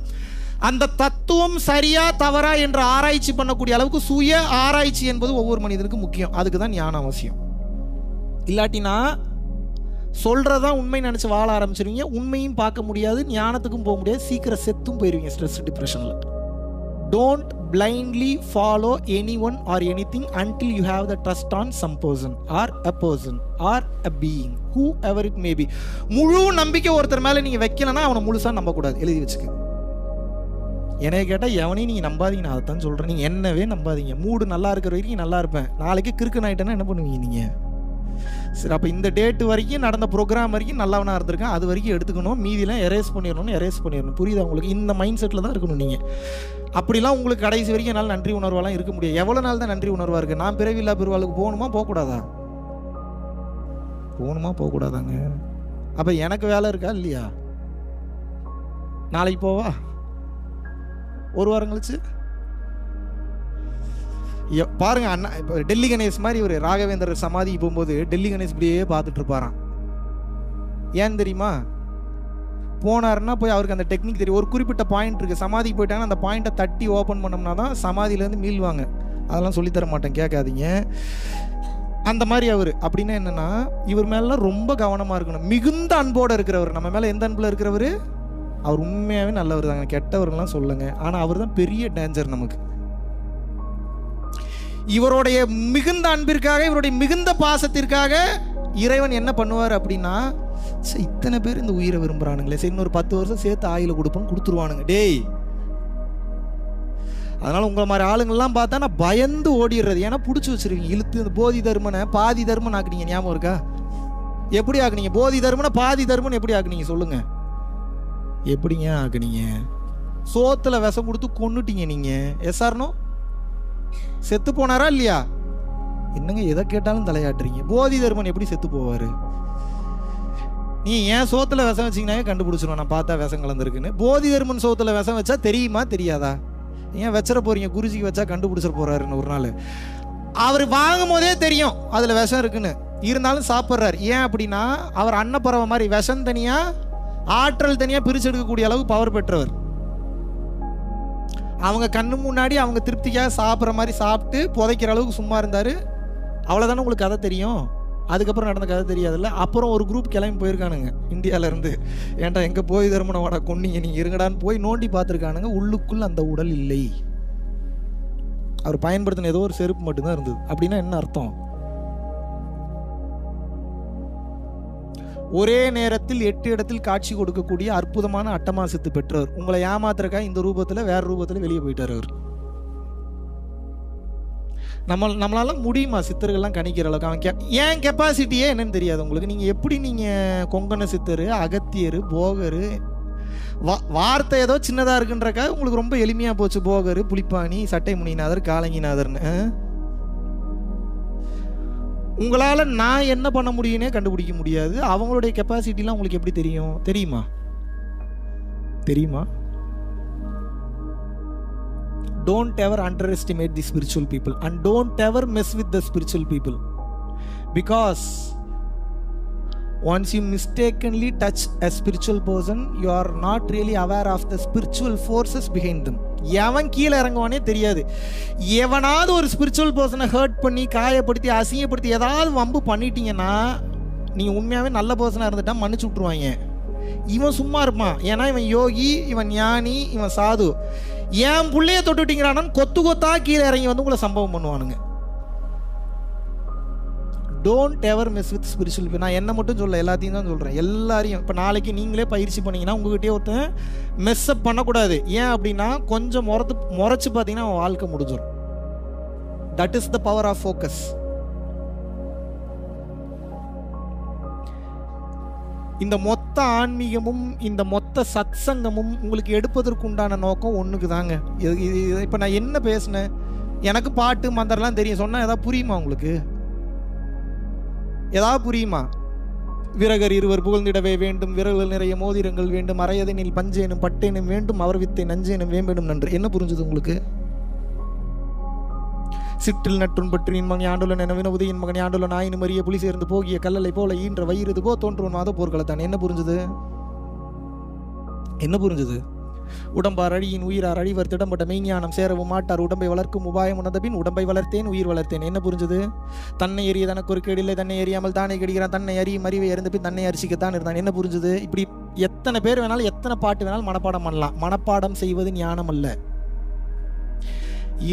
அந்த தத்துவம் சரியா தவறா என்று ஆராய்ச்சி பண்ணக்கூடிய அளவுக்கு சுய ஆராய்ச்சி என்பது ஒவ்வொரு மனிதனுக்கும் முக்கியம். அதுக்கு தான் ஞானம் அவசியம். இல்லாட்டினா சொல்றதான் உண்மை நினைச்சு வாழ ஆரம்பிச்சிருவீங்க. உண்மையும் பார்க்க முடியாது, ஞானத்துக்கும் போக முடியாது, சீக்கிரம் செத்தும் போயிருவீங்க ஸ்ட்ரெஸ் டிப்ரெஷன்ல. Don't blindly follow anyone or anything until you have the trust on some person or a being, whoever it may be. முழு நம்பிக்கை ஒருத்தர் மேல நீங்க வைக்கலன்னா அவனை முழுசா நம்ப கூடாது. எழுதி வச்சுக்க. என்னைய கேட்டால் எவனையும் நீங்கள் நம்பாதீங்க. நான் அதைத்தான் சொல்கிறேன். நீங்கள் என்னவே நம்பாதீங்க. மூடு நல்லா இருக்கிற வரைக்கும் நல்லா இருப்பேன். நாளைக்கு கிறுக்கு ஆகிட்டேன்னா என்ன பண்ணுவீங்க நீங்கள்? சரி, அப்போ இந்த டேட்டு வரைக்கும் நடந்த ப்ரோக்ராம் வரைக்கும் நல்லவனாக இருந்திருக்கேன், அது வரைக்கும் எடுத்துக்கணும், மீதியெல்லாம் எரேஸ் பண்ணிடணும். புரியுதா உங்களுக்கு? இந்த மைண்ட் செட்டில் தான் இருக்கணும் நீங்கள். அப்படிலாம் உங்களுக்கு கடைசி வரைக்கும் என்னால் நன்றி உணர்வாலாம் இருக்க முடியாது. எவ்வளோ நாள் தான் நன்றி உணர்வாக இருக்குது? நான் பிறவில்லா பெருவாளுக்கு போகணுமா போகக்கூடாதா? போகக்கூடாதாங்க. அப்போ எனக்கு வேலை இருக்கா இல்லையா? நாளைக்கு போவா? ஒரு வாரம் கழிச்சு பாருங்க. அண்ணா இப்போ டெல்லி கணேஷ் மாதிரி ஒரு ராகவேந்தர் சமாதிக்கு போகும்போது டெல்லி கணேஷ் இப்படியே பார்த்துட்டு இருப்பாராம். ஏன் தெரியுமா? போனாருன்னா போய் அவருக்கு அந்த டெக்னிக் தெரியும். ஒரு குறிப்பிட்ட பாயிண்ட் இருக்குது, சமாதிக்கு போயிட்டாங்கன்னா அந்த பாயிண்ட்டை தட்டி ஓப்பன் பண்ணோம்னா தான் சமாதியிலேருந்து மீள்வாங்க. அதெல்லாம் சொல்லித்தர மாட்டேன், கேட்காதீங்க. அந்த மாதிரி அவர். அப்படின்னா என்னன்னா, இவர் மேலாம் ரொம்ப கவனமாக இருக்கணும். மிகுந்த அன்போடு இருக்கிறவர். நம்ம மேலே எந்த அன்பில் இருக்கிறவர்? அவர் உண்மையாகவே நல்லவர் தாங்க, கெட்டவர்கள்லாம் சொல்லுங்க. ஆனால் அவர் தான் பெரிய டேஞ்சர் நமக்கு. இவருடைய மிகுந்த அன்பிற்காக, இவருடைய மிகுந்த பாசத்திற்காக இறைவன் என்ன பண்ணுவார் அப்படின்னா, இத்தனை பேர் இந்த உயிரை விரும்புகிறானுங்களே, சரி இன்னொரு 10 வருஷம் சேர்த்து ஆயில கொடுப்போன்னு கொடுத்துருவானுங்க. டேய், அதனால் உங்களை மாதிரி ஆளுங்கள்லாம் பார்த்தா நான் பயந்து ஓடிடுறது. ஏன்னா பிடிச்சி வச்சுருவீங்க இழுத்து. இந்த போதி தர்மனை பாதி தர்மன் ஆக்குனீங்க, ஞாபகம் இருக்கா? எப்படி ஆக்குனீங்க? போதி தர்மனை பாதி தர்மன் எப்படி ஆக்குனீங்க சொல்லுங்க? எப்படிங்க ஆக்குனீங்க? சோத்துல விஷம் கொடுத்து கொன்னுட்டீங்க நீங்க. எஸ்ஆர்னோ? செத்து போனாரா இல்லையா? என்னங்க எதை கேட்டாலும் தலையாட்டுறீங்க. போதி தர்மன் எப்படி செத்து போவாரு? நீ ஏன் சோத்துல விஷம் வச்சிங்கனாவே கண்டுபிடிச்சிருவோம், நான் பார்த்தா விஷம் கலந்துருக்குன்னு. போதி தர்மன் சோத்துல விஷம் வச்சா தெரியுமா தெரியாதா? ஏன் வச்சிட போறீங்க? குருஜிக்கு வச்சா கண்டுபிடிச்சிட போறாருன்னு ஒரு நாள். அவர் வாங்கும் போதே தெரியும் அதுல விஷம் இருக்குன்னு, இருந்தாலும் சாப்பிட்றாரு. ஏன் அப்படின்னா, அவர் அன்னப்பறவை மாதிரி விஷம் தனியா ஆற்றல் தனியா பிரிச்சு எடுக்கக்கூடிய அளவு பவர் பெற்றவர். அவங்க கண்ணு முன்னாடி அவங்க திருப்திக்காக சாப்பிட்ற மாதிரி சாப்பிட்டு புதைக்கிற அளவுக்கு சும்மா இருந்தாரு. அவ்வளோதானே உங்களுக்கு கதை தெரியும். அதுக்கப்புறம் நடந்த கதை தெரியாதுல்ல. அப்புறம் ஒரு குரூப் கிளம்பி போயிருக்கானுங்க இந்தியாவிலேருந்து. ஏன்டா எங்கே போய் தர்மனை வாடா கொன்னீங்க நீங்கள் இருங்கடான்னு போய் நோண்டி பார்த்துருக்கானுங்க. உள்ளுக்குள் அந்த உடல் இல்லை. அவர் பயன்படுத்தின ஏதோ ஒரு செருப்பு மட்டும்தான் இருந்தது. அப்படின்னா என்ன அர்த்தம்? ஒரே நேரத்தில் 8 இடத்தில் காட்சி கொடுக்கக்கூடிய அற்புதமான அட்டமாசத்து பெற்றவர். உங்களை ஏமாத்துறக்கா இந்த ரூபத்தில் வேற ரூபத்தில் வெளியே போயிட்டார் அவர். நம்மளால முடியுமா சித்தர்கள்லாம் கணிக்கிற அளவுக்கு? அவன் ஏன் கெப்பாசிட்டியே என்னன்னு தெரியாது உங்களுக்கு. நீங்கள் எப்படி நீங்கள் கொங்கண சித்தர், அகத்தியர், போகர், வார்த்தை ஏதோ சின்னதாக இருக்குன்றக்கா உங்களுக்கு ரொம்ப எளிமையாக போச்சு. போகர், புலிப்பாணி, சட்டை முனிநாதர், காலங்கிநாதர்னு. உங்களால் நான் என்ன பண்ண முடியும்னே கண்டுபிடிக்க முடியாது. அவங்களுடைய கெப்பாசிட்டிலாம் உங்களுக்கு எப்படி தெரியும்? தெரியுமா? Don't ever underestimate the spiritual people and don't ever mess with the spiritual people, because once you mistakenly touch a spiritual person, you are not really aware of the spiritual forces behind them. எவன் கீழே இறங்குவானே தெரியாது. எவனாவது ஒரு spiritual பர்சனை hurt பண்ணி, காயப்படுத்தி, அசிங்கப்படுத்தி ஏதாவது வம்பு பண்ணிட்டீங்கன்னா, நீங்கள் உண்மையாகவே நல்ல பர்சனாக இருந்துட்டா மன்னிச்சு விட்ருவாங்க. இவன் சும்மா இருப்பான், ஏன்னா இவன் யோகி, இவன் ஞானி, இவன் சாது. என் புள்ளைய தொட்டுட்டீங்கிறான்னு கொத்து கொத்தா கீழே இறங்கி வந்து உங்களை சம்பவம் பண்ணுவானுங்க. Don't ever miss with spiritual. நான் என்ன மட்டும் சொல்ல, எல்லாத்தையும் தான் சொல்கிறேன், எல்லாரையும். இப்போ நாளைக்கு நீங்களே பயிற்சி பண்ணிங்கன்னா உங்ககிட்டயே ஒருத்தன் மெஸ்அப் பண்ணக்கூடாது. ஏன் அப்படின்னா, கொஞ்சம் முறைச்சு பார்த்தீங்கன்னா அவன் வாழ்க்கை முடிஞ்சிடும். That is the power of focus. இந்த மொத்த ஆன்மீகமும் இந்த மொத்த சத்சங்கமும் உங்களுக்கு எடுப்பதற்கு உண்டான நோக்கம் ஒன்றுக்கு தாங்க. இப்போ நான் என்ன பேசினேன், எனக்கு பாட்டு மந்திரம்லாம் தெரியும், சொன்னால் ஏதாவது புரியுமா உங்களுக்கு? ஏதாவது புரியுமா? விரகர் இருவர் புகழ்ந்திடவே வேண்டும், விரல்கள் நிறைய மோதிரங்கள் வேண்டும், அரையதனில் பஞ்சேனும் பட்டேனும் வேண்டும், அவர் வித்தை நஞ்சேனும் வேம்பேனும் நன்று. என்ன புரிஞ்சுது உங்களுக்கு? சிற்றில் நற்றுன் பற்றின் மகன் ஆண்டுள்ள நினைவின உதயின் மகன் ஆண்டுள்ள நாயினும் அறிய புலி சேர்ந்து போகிய கல்லலை போல ஈன்ற வயிறுது போ தோன்றுவன் மாத போர்களத்தான். என்ன புரிஞ்சுது? உடம்பார் அழியின் உயிரார் அழிவர் திடம்பட்ட மெய்ஞானம் சேரவும் மாட்டார். உடம்பை வளர்க்கும் உபாயம் உணர்ந்த பின் உடம்பை வளர்த்தேன் உயிர் வளர்த்தேன். என்ன புரிஞ்சுது? தன்னை எறிய தனக்கு ஒரு கேடில்லை, தன்னை எறியாமல் தானே கெடுகிறான், தன்னை அறியும் அறிவை அறிந்த பின் தன்னை அரிசிக்கத்தான் இருந்தான். என்ன புரிஞ்சுது? இப்படி எத்தனை பேர் வேணாலும் எத்தனை பாட்டு வேணாலும் மனப்பாடம் பண்ணலாம். மனப்பாடம் செய்வது ஞானம் அல்ல.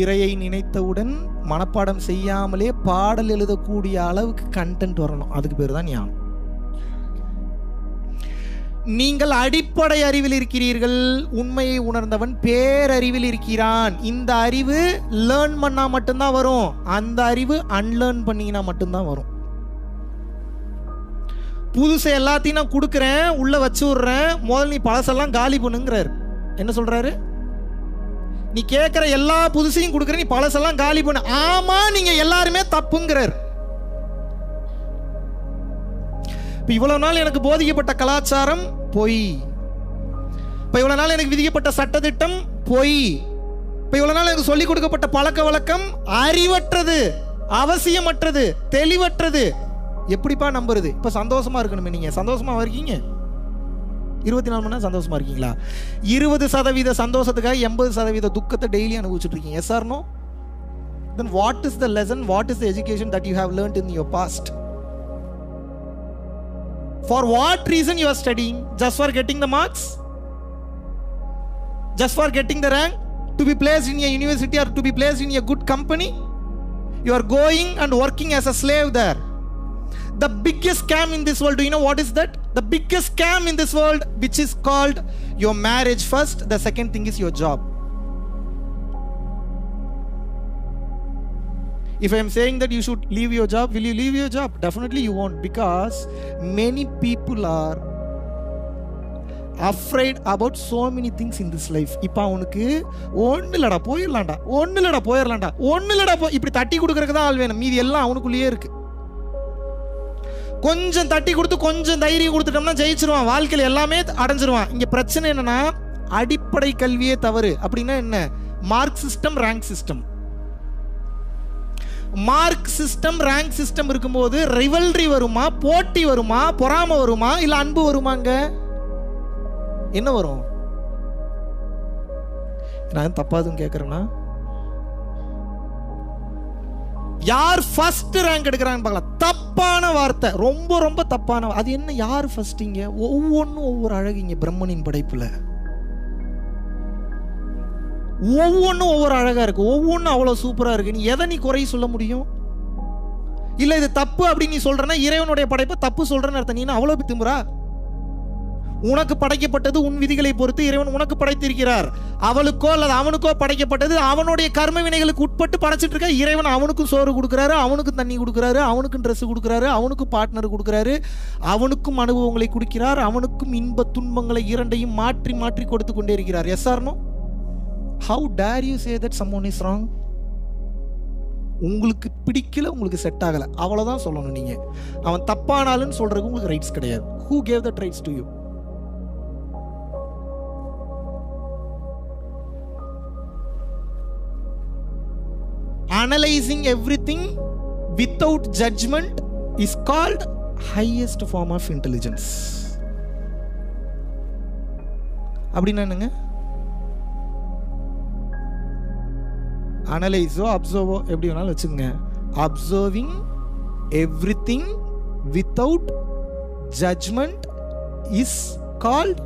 இறையை நினைத்தவுடன் மனப்பாடம் செய்யாமலே பாடல் எழுதக்கூடிய அளவுக்கு கண்டென்ட் வரணும். அதுக்கு பேர் தான் ஞானம். நீங்கள் அடிப்படை அறிவில் இருக்கிறீர்கள். உண்மையை உணர்ந்தவன் பேரறிவில் இருக்கிறான். இந்த அறிவு லேர்ன் பண்ணா மட்டும்தான் வரும். அந்த அறிவு அன்லேர்ன் பண்ணீங்கன்னா மட்டும்தான் வரும். புதுசை எல்லாத்தையும் நான் கொடுக்குறேன், உள்ள வச்சு விடுறேன், முதல்ல நீ பழசெல்லாம் காலி பண்ணுங்கிறார். என்ன சொல்றாரு? நீ கேட்கிற எல்லா புதுசையும் கொடுக்குற, நீ பழசெல்லாம் காலி பண்ணு. ஆமா, நீங்க எல்லாருமே தப்புங்கிறார். இப்ப இவ்வளவு நாள் எனக்கு போதிக்கப்பட்ட கலாச்சாரம் பொய். இப்ப இவ்வளவு நாள் எனக்கு விதிக்கப்பட்ட சட்டத்திட்டம் பொய். இப்ப இவ்வளவு நாள் எனக்கு சொல்லிக் கொடுக்கப்பட்ட பழக்க வழக்கம் அறிவற்றது, அவசியமற்றது, தெளிவற்றது. எப்படிப்பா நம்புறது? இப்ப சந்தோஷமா இருக்கணுமே. நீங்க சந்தோஷமா இருக்கீங்க? 24 மணி நேரம் சந்தோஷமா இருக்கீங்களா? 20% சந்தோஷத்துக்காக 80% துக்கத்தை டெய்லி அனுபவிச்சுட்டு இருக்கீங்க. Yes or no? then what is the lesson, what is the education that you have learned in your past? For what reason you are studying? Just for getting the marks? Just for getting the rank? To be placed in a university or to be placed in a good company? You are going and working as a slave there. The biggest scam in this world, do you know what is that? The biggest scam in this world, which is called your marriage first, the second thing is your job. If I am saying that you should leave your job, will you leave your job? Definitely you won't, because many people are afraid about so many things in this life. இப்போ அவனுக்கு ஒன்றும் இல்லடா போயிடலாம்டா, ஒன்றும் இல்லடா போயிடலாம்டா, ஒன்றும் இல்லடா இப்படி தட்டி கொடுக்கறதுக்கு தான் ஆள் வேணும், மீதி எல்லாம் அவனுக்குள்ளேயே இருக்கு. கொஞ்சம் தட்டி கொடுத்து கொஞ்சம் தைரியம் கொடுத்துட்டோம்னா ஜெயிச்சிருவான், வாழ்க்கையில் எல்லாமே அடைஞ்சிருவான். இங்கே பிரச்சனை என்னன்னா அடிப்படை கல்வியே தவறு. அப்படின்னா என்ன? Mark system, rank system. Mark system, rank system இருக்கும்போது ரிவல்ரி வருமா, போட்டி வருமா, பொறாமை வருமா, இல்ல அன்பு வருமாங்க? என்ன வரும்? நான் தப்பாதுன்னு கேட்கறேன்னா, யார் ஃபர்ஸ்ட் ரேங்க் எடுக்கிறான்னு பார்க்கலாம். தப்பான வார்த்தை, ரொம்ப ரொம்ப தப்பான. அது என்ன? யார் ஃபர்ஸ்ட்ங்க? ஒவ்வொன்றும் ஒவ்வொரு அழகுங்க பிரம்மனின் படைப்புல. ஒவ்வொன்றும் ஒவ்வொரு அழகா இருக்கு, ஒவ்வொன்றும் அவ்வளவு சூப்பரா இருக்கு. நீ எதை நீ குறை சொல்ல முடியும்? இல்ல இது தப்பு அப்படின்னு நீ சொல்றனா இறைவனுடைய படைப்பை தப்பு சொல்றன்னு அர்த்தம். நீ அவ்வளவு திமுறா? உனக்கு படைக்கப்பட்டது உன் விதிகளை பொறுத்து இறைவன் உனக்கு படைத்திருக்கிறார். அவளுக்கோ அல்லது அவனுக்கோ படைக்கப்பட்டது அவனுடைய கர்ம வினைகளுக்கு உட்பட்டு படைச்சிட்டு இருக்க. இறைவன் அவனுக்கும் சோறு கொடுக்குறாரு, அவனுக்கும் தண்ணி கொடுக்குறாரு, அவனுக்கும் ட்ரெஸ் கொடுக்குறாரு, அவனுக்கும் பார்ட்னர் கொடுக்குறாரு, அவனுக்கும் அனுபவங்களை கொடுக்கிறார், அவனுக்கும் இன்ப துன்பங்களை இரண்டையும் மாற்றி மாற்றி கொடுத்து கொண்டே இருக்கிறார். Yes or no? How dare you say that someone is wrong? உங்களுக்கு பிடிக்கல, உங்களுக்கு செட் ஆகல, அவ்வளவுதான் சொல்லணும். நீங்க அவன் தப்பானாலும் சொல்றதுக்கு உங்களுக்கு ரைட்ஸ் கிடையாது. Who gave that rights to you? Analyzing everything without judgment is called highest form of intelligence. அப்படின்னா என்னங்க? அனலைஸோ அப்சர்வோ எப்படி வேணாலும் வச்சுக்கோங்க. Observing everything without judgement is called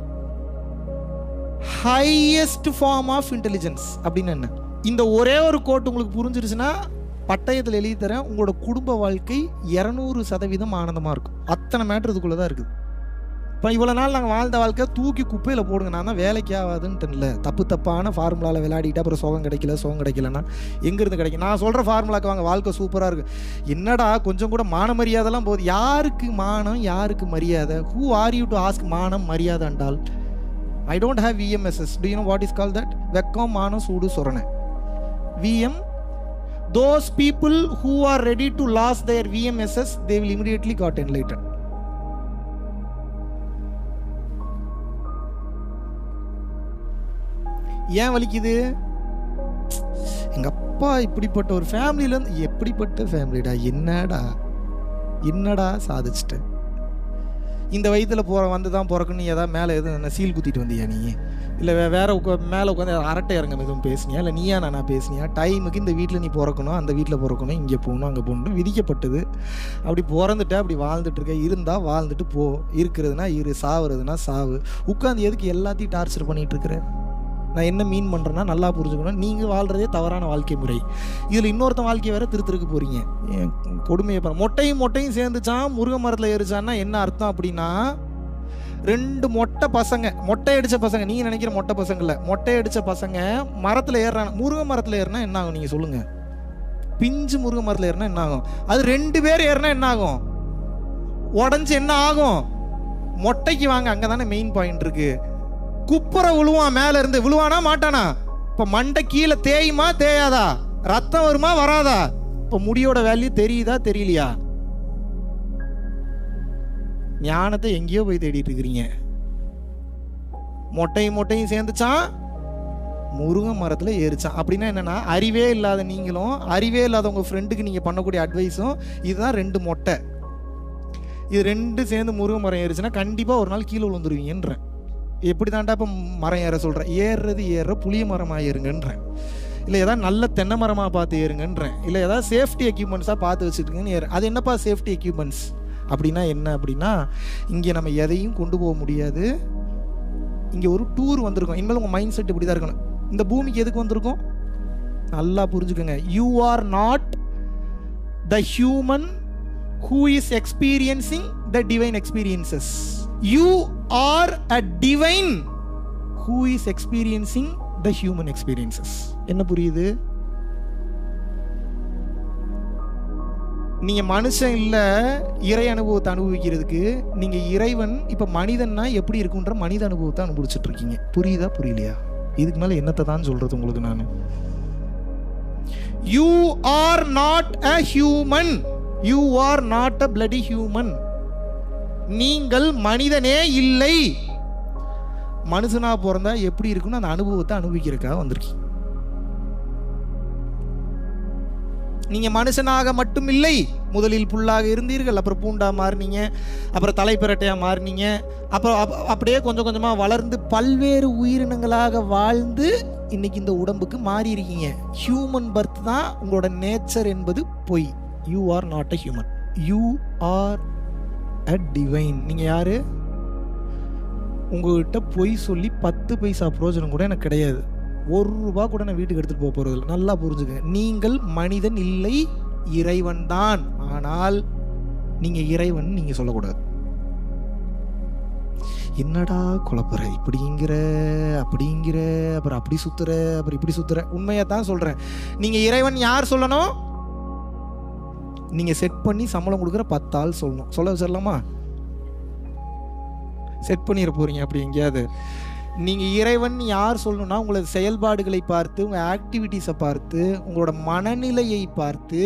highest form of intelligence. அப்படின்னு என்ன? இந்த ஒரே ஒரு கோட் உங்களுக்கு புரிஞ்சிருச்சுன்னா பட்டயத்தில் எழுதி தரேன், உங்களோட குடும்ப வாழ்க்கை 200% ஆனந்தமாக இருக்கும். அத்தனை மேட்ரு இதுக்குள்ளே தான் இருக்குது. இப்போ இவ்வளோ நாள் நாங்கள் வாழ்ந்த வாழ்க்கை தூக்கி குப்பையில் போடுங்க. நான் தான் வேலைக்கு ஆகாதுன்னு தெரியல. தப்பான ஃபார்முலாவில் விளையாடிட்டு அப்புறம் சுகம் கிடைக்கலன்னா எங்கேருந்து கிடைக்கும்? நான் சொல்கிற ஃபார்முலாக்கு வாங்க, வாழ்க்கை சூப்பராக இருக்குது. என்னடா கொஞ்சம் கூட மான மரியாதைலாம் போகுது. யாருக்கு மானம், யாருக்கு மரியாதை? Who are you to ask மானம் மரியாதை என்றால்? I don't have VMSS. Do you know what is called that? வெக்கம் மானம் சூடு சொரணை. VM. Those people who are ready to lose their VMSS, they will immediately got enlightened. ஏன் வலிக்குது? எங்க அப்பா இப்படிப்பட்ட ஒரு ஃபேமிலியில இருந்து. எப்படிப்பட்ட ஃபேமிலிடா? என்னடா சாதிச்சுட்டு இந்த வயதில் வந்துதான் பிறக்கணும். ஏதாவது மேலே எதுவும் சீல் குத்திட்டு வந்தியா நீ? இல்லை வேற மேலே உட்காந்து அரட்டை இறங்க எதுவும் பேசுனியா? இல்லை நீயா நானா பேசுனியா? டைமுக்கு இந்த வீட்டில் நீ பிறக்கணும், அந்த வீட்டில் பிறக்கணும், இங்கே போகணும், அங்கே போகணும், விதிக்கப்பட்டது. அப்படி பிறந்துட்டு அப்படி வாழ்ந்துட்டு இருக்க. இருந்தால் வாழ்ந்துட்டு போ, இருக்கிறதுனா இரு, சாவுறதுனா சாவு. உட்காந்து எதுக்கு எல்லாத்தையும் டார்ச்சர் பண்ணிட்டு இருக்கிற? நான் என்ன மீன் பண்ணுறேன்னா நல்லா புரிஞ்சுக்கணும். நீங்கள் வாழ்கிறதே தவறான வாழ்க்கை முறை. இதில் இன்னொருத்தன் வாழ்க்கையை வேறு திருத்திருக்கு போகிறீங்க. கொடுமையை பாரு. மொட்டையும் சேர்ந்துச்சான், முருங்கை மரத்தில் ஏறிச்சான்னா என்ன அர்த்தம் அப்படின்னா, 2 மொட்டை அடித்த பசங்க, நீங்கள் நினைக்கிற மொட்டை பசங்க இல்லை, மொட்டை அடித்த பசங்க மரத்தில் ஏறுறாங்க. முருங்கை மரத்தில் ஏறினா என்ன ஆகும் நீங்கள் சொல்லுங்கள்? பிஞ்சு முருங்கை மரத்தில் ஏறினா என்ன ஆகும்? அது 2 பேர் ஏறினா என்ன ஆகும்? உடஞ்சி என்ன ஆகும்? மொட்டைக்கு வாங்க, அங்கே தானே மெயின் பாயிண்ட் இருக்குது. குப்புரை விழுவான், மேல இருந்து விழுவானா மாட்டானா? இப்ப மண்டை கீழே தேயுமா தேயாதா? ரத்தம் வருமா வராதா? இப்ப முடியோட வேல்யூ தெரியுதா தெரியலையா? ஞானத்தை எங்கேயோ போய் தேடிட்டு இருக்கிறீங்க. மொட்டையும் சேர்ந்துச்சான், முருங்கை மரத்துல ஏறிச்சான். அப்படின்னா என்னன்னா, அறிவே இல்லாத நீங்களும் அறிவே இல்லாத உங்க ஃப்ரெண்டுக்கு நீங்க பண்ணக்கூடிய அட்வைஸும் இதுதான். 2 மொட்டை, இது 2 சேர்ந்து முருங்கை மரம் ஏறிச்சுன்னா கண்டிப்பா ஒரு நாள் கீழே விழுந்துருவீங்கன்றேன். எப்படி தாண்டா இப்போ மரம் ஏற சொல்கிறேன்? ஏறுறது புளிய மரம் ஆயிருங்கன்றேன். இல்லை ஏதாவது நல்ல தென்னை மரமாக பார்த்து ஏறுங்கன்றேன், இல்லை ஏதாவது சேஃப்டி எக்யூப்மெண்ட்ஸாக பார்த்து வச்சுட்டுங்கன்னு ஏறு. அது என்னப்பா சேஃப்டி எக்யூப்மெண்ட்ஸ் அப்படின்னா என்ன அப்படின்னா, இங்கே நம்ம எதையும் கொண்டு போக முடியாது. இங்கே ஒரு டூர் வந்திருக்கோம். இனிமேல் உங்கள் மைண்ட் செட் இப்படி தான் இருக்கணும். இந்த பூமிக்கு எதுக்கு வந்திருக்கோம் நல்லா புரிஞ்சுக்கோங்க. You are not the human who is experiencing the divine experiences. You are a divine who is experiencing the human experiences. என்ன புரியுது? நீங்க மனுஷன் இல்ல இறை அனுபவத்தை அனுபவிக்கிறதுக்கு, நீங்க இறைவன். இப்ப மனிதன்னா எப்படி இருக்குன்ற மனித அனுபவத்தை அனுபவிச்சுட்டு இருக்கீங்க. புரியுதா புரியலையா? இதுக்கு மேல என்னத்தை தான் சொல்றது உங்களுக்கு நான்? You are not a human. You are not a bloody human. நீங்கள் மனிதனே இல்லை. மனுஷனா பிறந்தா எப்படி இருக்குன்னு அந்த அனுபவத்தை அனுபவிக்கிறதுக்காக வந்திருக்கீங்க. நீங்க மனுஷனாக மட்டும் இல்லை, முதலில் புல்லாக இருந்தீர்கள், அப்புறம் பூண்டா மாறினீங்க, அப்புறம் தலைப்பிரட்டையா மாறினீங்க, அப்புறம் அப்படியே கொஞ்சம் கொஞ்சமா வளர்ந்து பல்வேறு உயிரினங்களாக வாழ்ந்து இன்னைக்கு இந்த உடம்புக்கு மாறி இருக்கீங்க. ஹியூமன் பர்த் தான் உங்களோட நேச்சர் என்பது பொய். You are not a human. You are a divine. நீங்க யாரு? உங்ககிட்ட பொய் சொல்லி 10 பைசா பிரயோஜனம் கூட எனக்கு கிடையாது. 1 ரூபா கூட நான் வீட்டுக்கு எடுத்துட்டு போக போறது இல்லை. நல்லா புரிஞ்சுக்க. நீங்கள் மனிதன் இல்லை, இறைவன் தான். ஆனால் நீங்க இறைவன் நீங்க சொல்லக்கூடாது. என்னடா குழப்பற, இப்படிங்கிற அப்படிங்கிற, அப்புறம் அப்படி சுத்துற, அப்புறம் இப்படி சுத்துற. உண்மையா தான் சொல்றேன். நீங்க இறைவன் யார் சொல்லணும்? நீங்க செட் பண்ணி சம்பளம் கொடுக்குற 10 ஆள் சொல்லணும். சொல்ல வச்சிடலாமா? செட் பண்ணிட போறீங்க அப்படி எங்கேயாவது. நீங்க இறைவன் யார் சொல்லணும்னா, உங்களோட செயல்பாடுகளை பார்த்து, உங்க ஆக்டிவிட்டிஸை பார்த்து, உங்களோட மனநிலையை பார்த்து,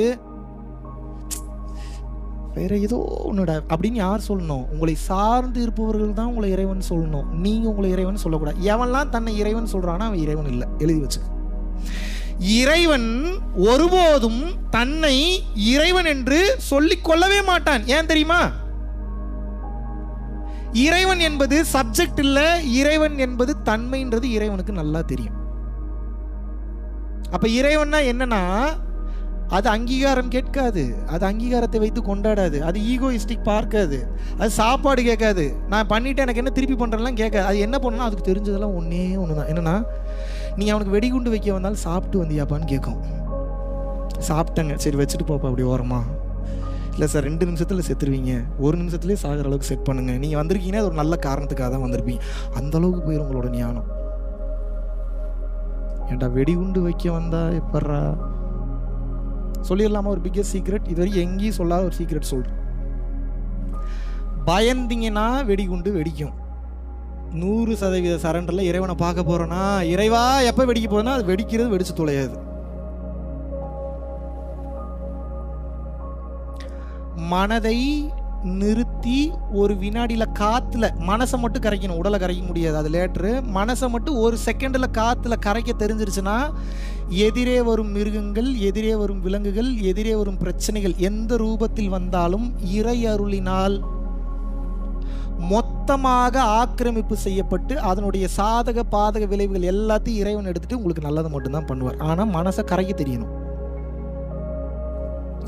வேற ஏதோ ஒன்னுடா அப்படின்னு யார் சொல்லணும்? உங்களை சார்ந்து இருப்பவர்கள் தான் உங்களை இறைவன் சொல்லணும். நீங்க உங்களை இறைவன் சொல்லக்கூடாது. எவன்லாம் தன்னை இறைவன் சொல்றானா அவன் இறைவன் இல்லை. எழுதி வச்சுக்க. இறைவன் ஒருபோதும் தன்னை இறைவன் என்று சொல்லிக் கொள்ளவே மாட்டான். ஏன் தெரியுமா? இறைவன் என்பது சப்ஜெக்ட் இல்ல, இறைவன் என்பது தன்மைன்றது இறைவனுக்கு நல்லா தெரியும். அப்ப இறைவன்னா என்னன்னா, அது அங்கீகாரம் கேட்காது, அது அங்கீகாரத்தை வைத்து கொண்டாடாது, அது ஈகோயிஸ்டிக் பார்க்காது, அது சாப்பாடு கேட்காது, நான் பண்ணிட்டு எனக்கு என்ன திருப்பி பண்றேன்லாம் கேட்காது. அது என்ன பண்ணணும்? அதுக்கு தெரிஞ்சதெல்லாம் ஒன்னே ஒண்ணுதான். என்னன்னா, நீ அவனுக்கு வெடிகுண்டு வைக்க வந்தாலும் சாப்பிட்டு வந்தியாப்பான்னு கேட்கும். சாப்பிட்டங்க, சரி வச்சுட்டு போப்பா அப்படி ஓரமா. இல்லை சார் 2 நிமிஷத்தில் செத்துருவீங்க, 1 நிமிஷத்துலேயே சாகிற அளவுக்கு செட் பண்ணுங்க. நீங்கள் வந்திருக்கீங்கன்னா அது ஒரு நல்ல காரணத்துக்காக தான் வந்திருப்பீங்க. அந்த அளவுக்கு போயிடும் உங்களோட ஞானம். ஏன்டா வெடிகுண்டு வைக்க வந்தா எப்பட்றா சொல்லிடலாமா? ஒரு பிக்கஸ்ட் சீக்ரெட், இது வரைக்கும் எங்கேயும் சொல்லாத ஒரு சீக்ரெட் சொல்றேன். பயந்தீங்கன்னா வெடிகுண்டு வெடிக்கும். 100% சரண்டர்ல இறைவனை பார்க்க போறோன்னா, இறைவா எப்ப வெடிக்க போறேன்னா அது வெடிக்கிறது வெடிச்சு தொலையாது. மனதை நிறுத்தி ஒரு வினாடியில காத்துல மனசை மட்டும் கரைக்கணும், உடலை கரைக்க முடியாது, அது லேட்டரு. மனசை மட்டும் 1 செகண்ட்ல காத்துல கரைக்க தெரிஞ்சிருச்சுன்னா, எதிரே வரும் மிருகங்கள், எதிரே வரும் விலங்குகள், எதிரே வரும் பிரச்சனைகள் எந்த ரூபத்தில் வந்தாலும் இறை அருளினால் மொத்தமாக ஆக்கிரமிப்பு செய்யப்பட்டு அதனுடைய சாதக பாதக விளைவுகள் எல்லாத்தையும் இறைவன் எடுத்துட்டு உங்களுக்கு நல்லதை மட்டும்தான் பண்ணுவார். ஆனா மனசை கரைக்க தெரியணும்.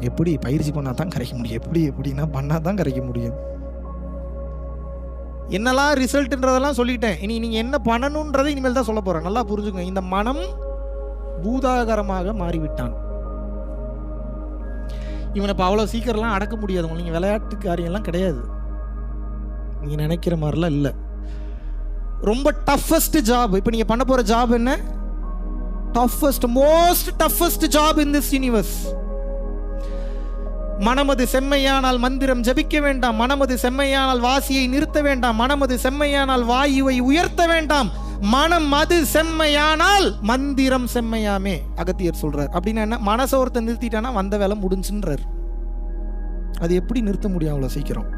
எப்படி? பயிற்சி பண்ணா தான் கரைக்க முடியும். எப்படின்னா பண்ணா தான் கரைக்க முடியும். என்னெல்லாம் ரிசல்ட்ன்றதெல்லாம் சொல்லிட்டேன். இனி நீங்க என்ன பண்ணணும்ன்றதை இனிமேல் தான் சொல்ல போறேன். நல்லா புரிஞ்சுக்கோங்க. இந்த மனம் பூதாகரமாக மாறிவிட்டான். இவனை இப்போ அவ்வளோ சீக்கிரம்லாம் அடக்க முடியாது. நீங்க விளையாட்டு காரியம்லாம் கிடையாது, நீங்க நினைக்கிற மாதிரிலாம் இல்லை. ரொம்ப டஃபஸ்ட் ஜாப் இப்போ நீங்க பண்ண போற ஜாப் என்ன? Toughest, most toughest job in this universe. மனமது செம்மையானால் மந்திரம் ஜபிக்க வேண்டாம், மனமது செம்மையானால் வாசியை நிறுத்த வேண்டாம், மனமது செம்மையானால் வாயுவை உயர்த்த வேண்டாம், மனம் அது செம்மையானால் மந்திரம் செம்மையாமே அகத்தியர் சொல்றார். அப்படின்னா என்ன? மனசை ஒருத்தர் நிறுத்திட்டானா வந்த வேலை முடிஞ்சுன்றார். அது எப்படி நிறுத்த முடியும்? அவ்வளோ சீக்கிரம்